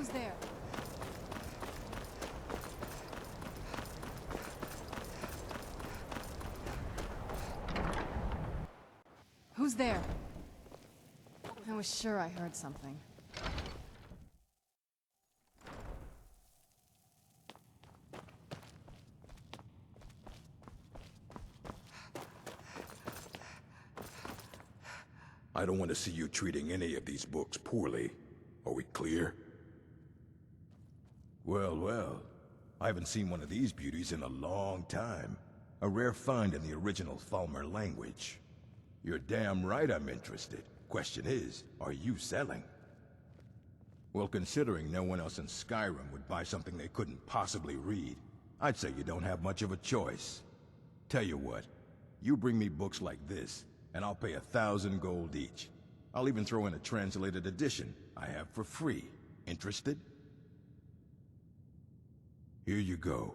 Who's there? Who's there? I was sure I heard something. I don't want to see you treating any of these books poorly. Are we clear? Well, well. I haven't seen one of these beauties in a long time. A rare find in the original Falmer language. You're damn right I'm interested. Question is, are you selling? Well, considering no one else in Skyrim would buy something they couldn't possibly read, I'd say you don't have much of a choice. Tell you what, you bring me books like this, and I'll pay 1,000 gold each. I'll even throw in a translated edition I have for free. Interested? Here you go.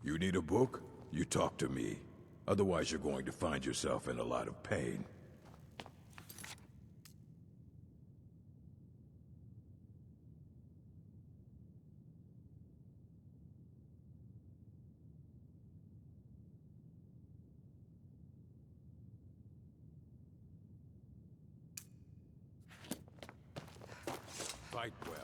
You need a book? You talk to me. Otherwise, you're going to find yourself in a lot of pain. Fight well.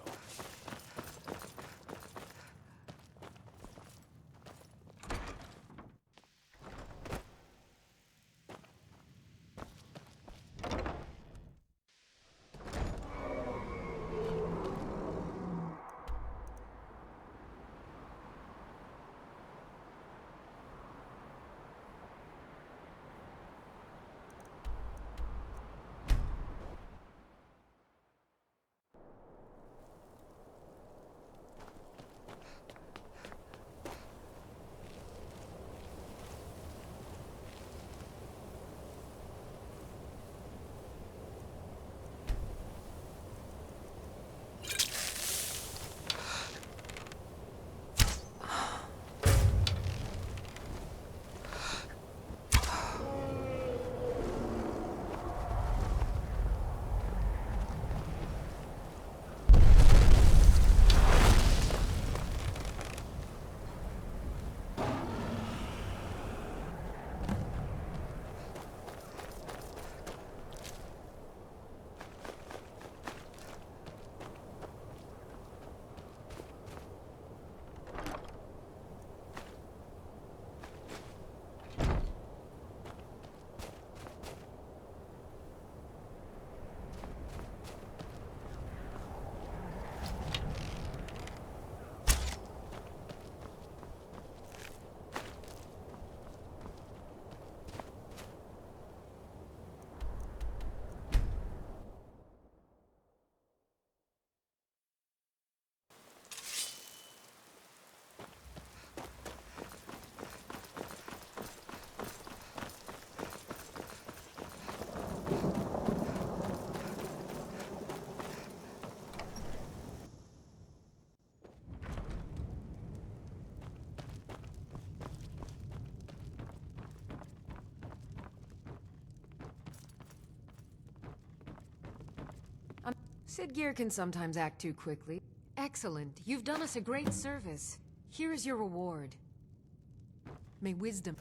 Sidgear can sometimes act too quickly. Excellent. You've done us a great service. Here is your reward. May wisdom...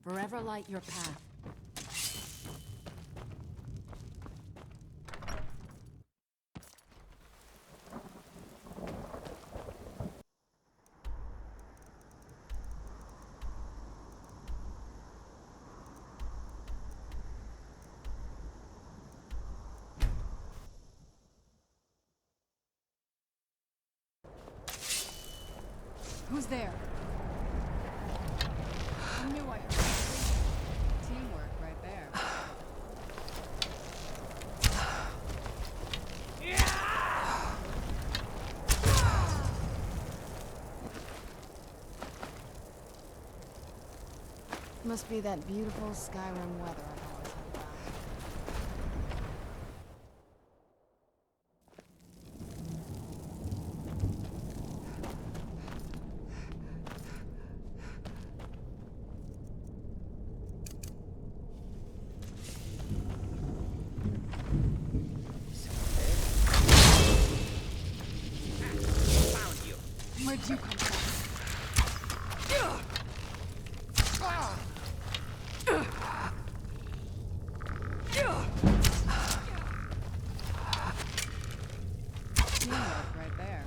forever light your path. Who's there? I knew I heard teamwork right there. Must be that beautiful Skyrim weather I've always heard about. Where'd you come from? Teamwork right there.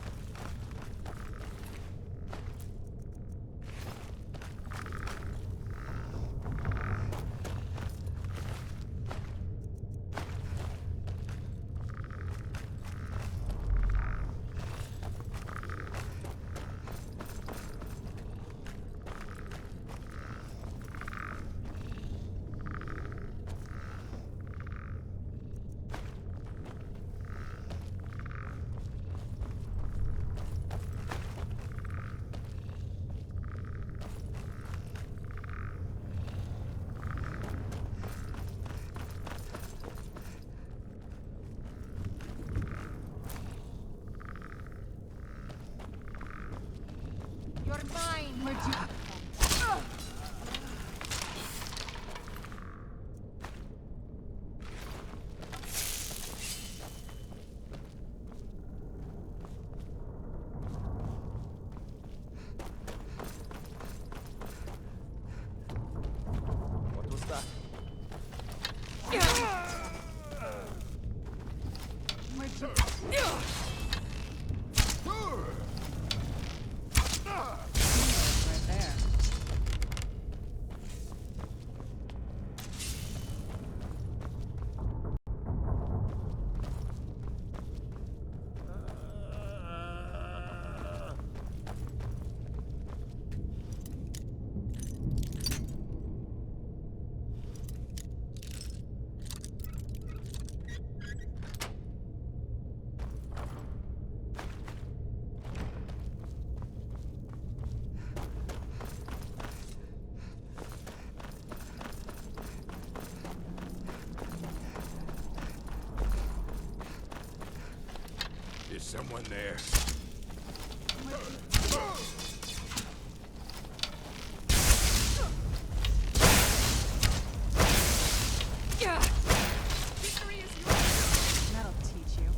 You're mine! Where'd you... What was that? Where'd you... Right there. Is someone there? That'll teach you.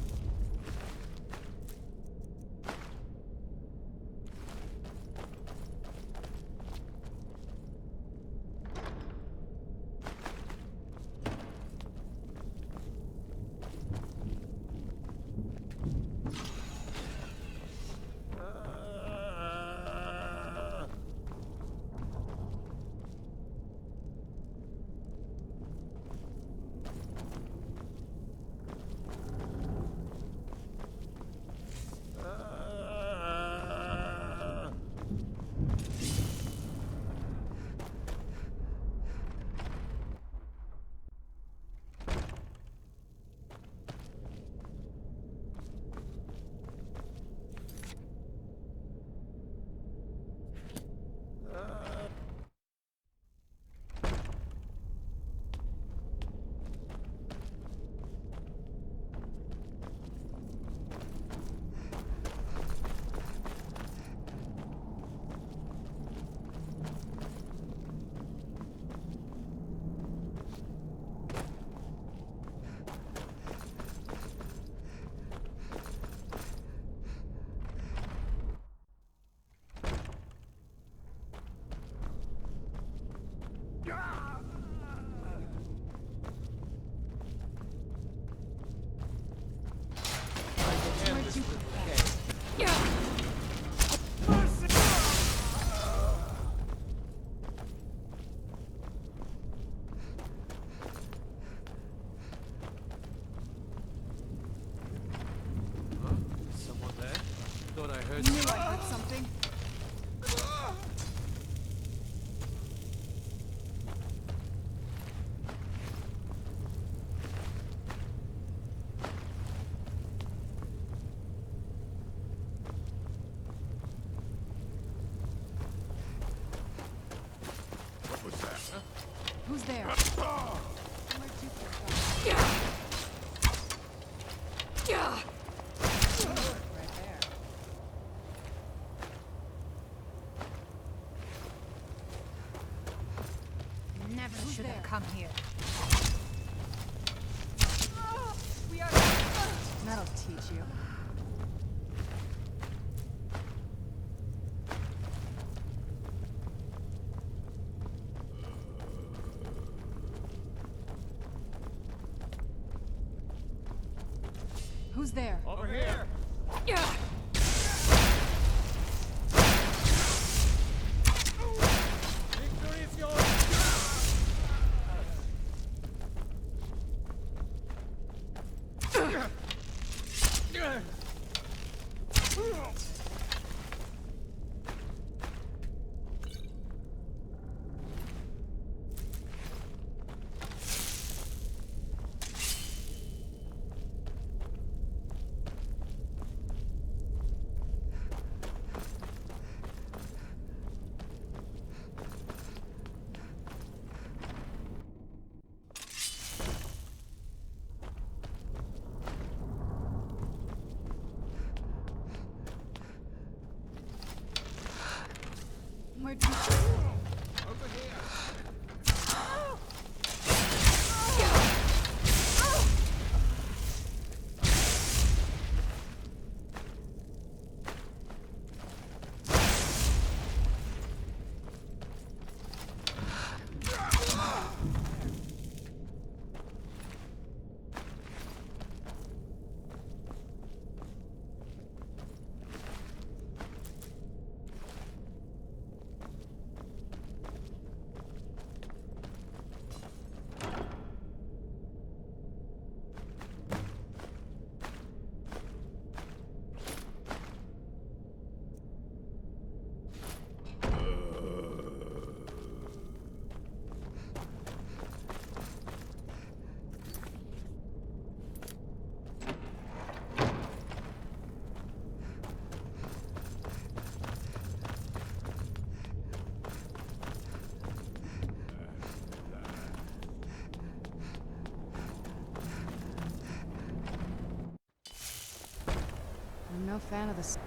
Someone there? Thought I heard... Knew I heard something. What was that? Who's there? Where'd you come from? Right there. Never Who's should there? have come here. We are... That'll teach you. Who's there? Over here! Victory is yours! Where'd you... Over here! I'm no fan of the sun.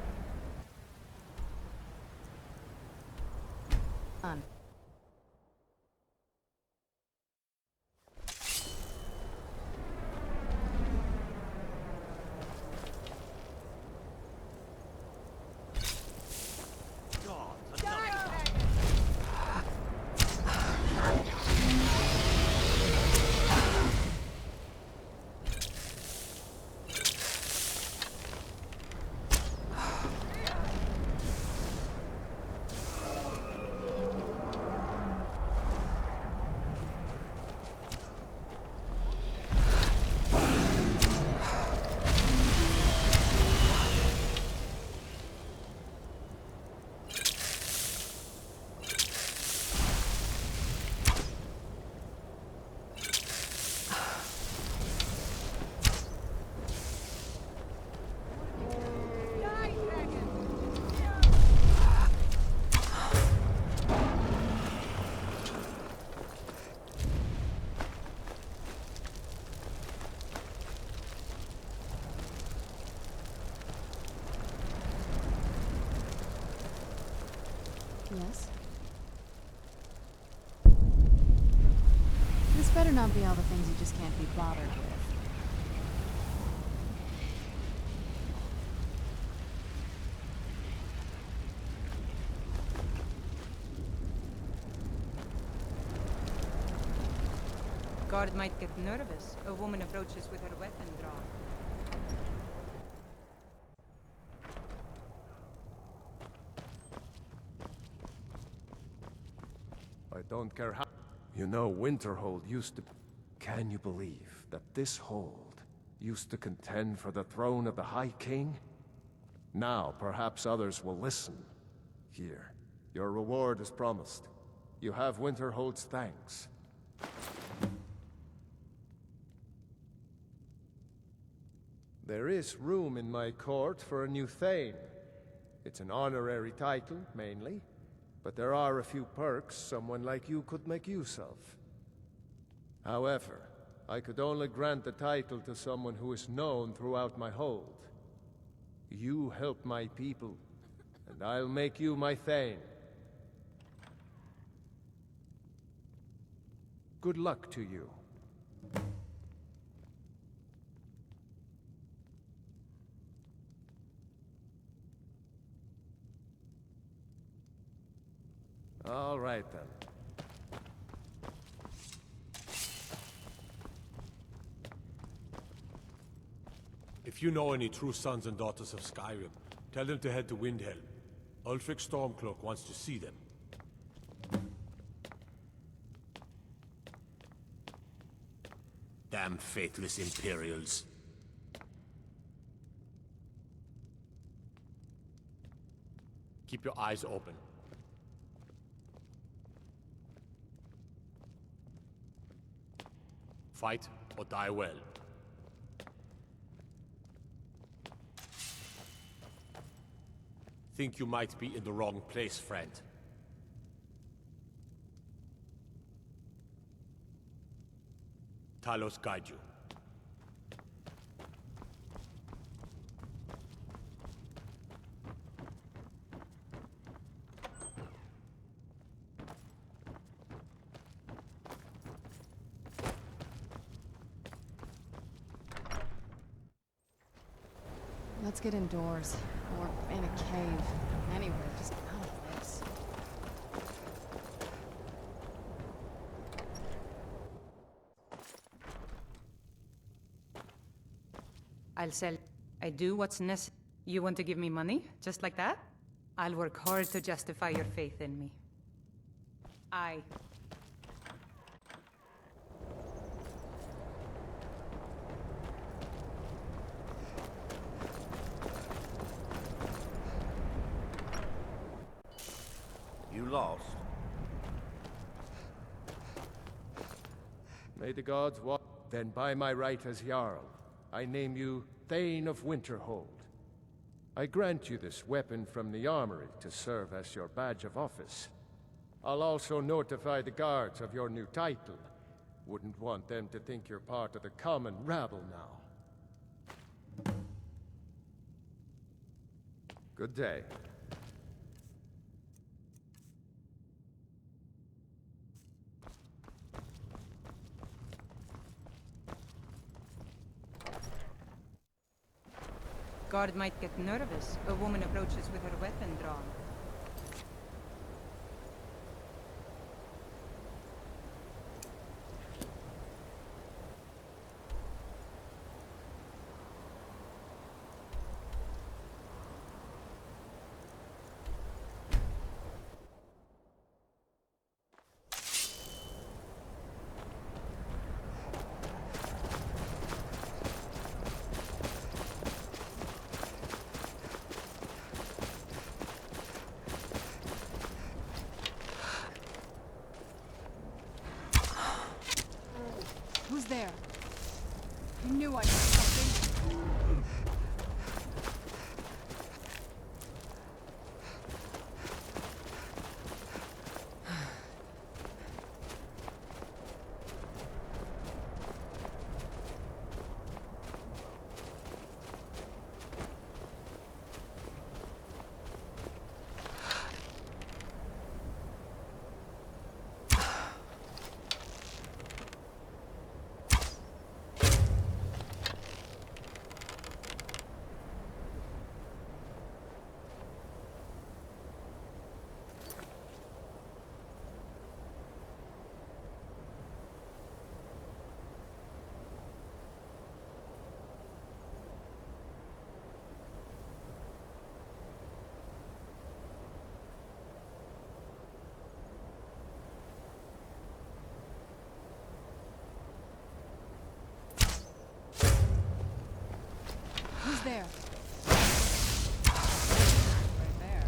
Yes? This better not be all the things you just can't be bothered with. Guard might get nervous. A woman approaches with her weapon drawn. I don't care how... You know, Winterhold used to... Can you believe that this hold used to contend for the throne of the High King? Now, perhaps others will listen. Here, your reward is promised. You have Winterhold's thanks. There is room in my court for a new Thane. It's an honorary title, mainly, but there are a few perks someone like you could make use of. However, I could only grant the title to someone who is known throughout my hold. You help my people, and I'll make you my Thane. Good luck to you. All right, then. If If you know any true sons and daughters of Skyrim, tell them to head to Windhelm. Ulfric Stormcloak wants to see them. Damn faithless Imperials. Keep your eyes open. Fight or die well. Think you might be in the wrong place, friend. Talos guide you. Let's get indoors. Or in a cave. Anywhere, just out of this. I'll sell. I do what's necessary. You want to give me money? Just like that? I'll work hard to justify your faith in me. You lost. May the gods walk. Then by my right as Jarl, I name you Thane of Winterhold. I grant you this weapon from the armory to serve as your badge of office. I'll also notify the guards of your new title. Wouldn't want them to think you're part of the common rabble now. Good day. Guard might get nervous. A woman approaches with her weapon drawn. Who's there? I knew I heard something. Who's there? Right there.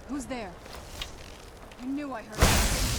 Who's there? I knew I heard something.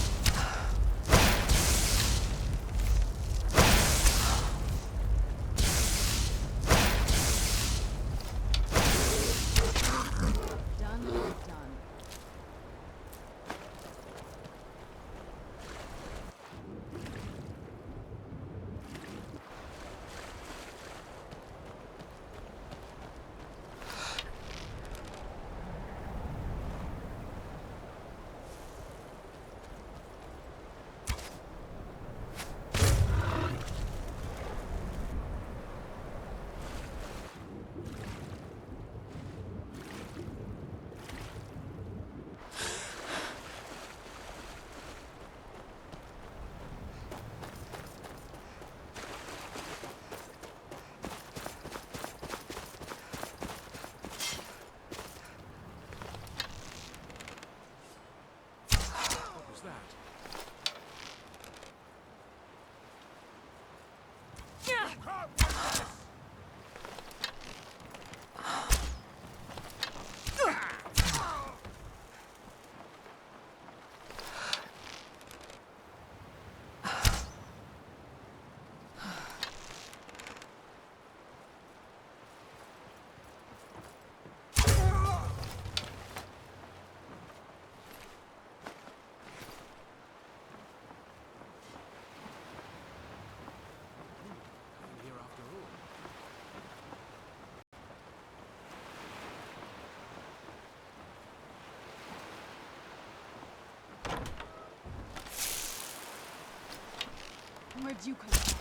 Where'd you come from?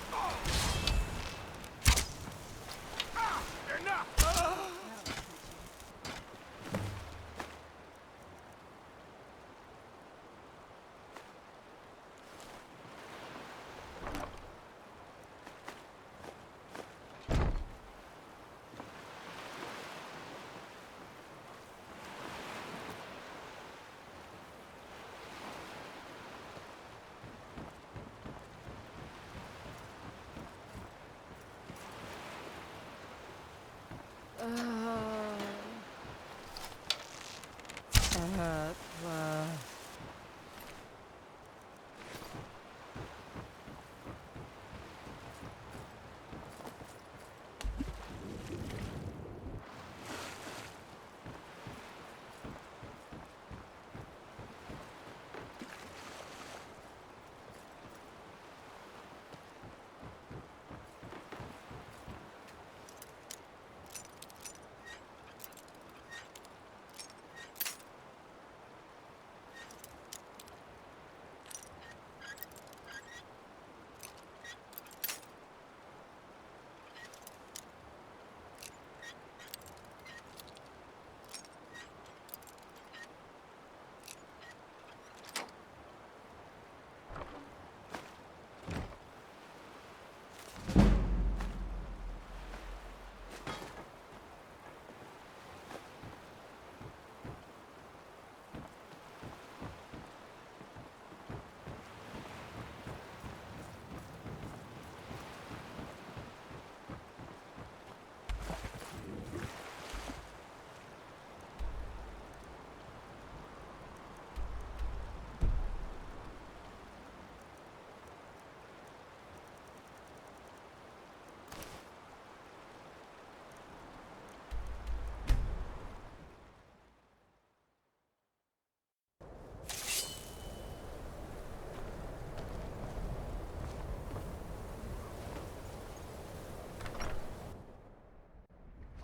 Enough!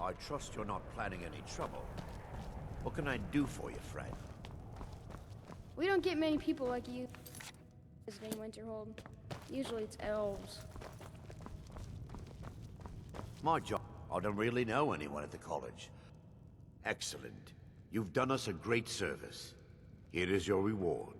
I trust you're not planning any trouble. What can I do for you, friend? We don't get many people like you visiting Winterhold. Usually it's elves. My job. I don't really know anyone at the college. Excellent. You've done us a great service. Here is your reward.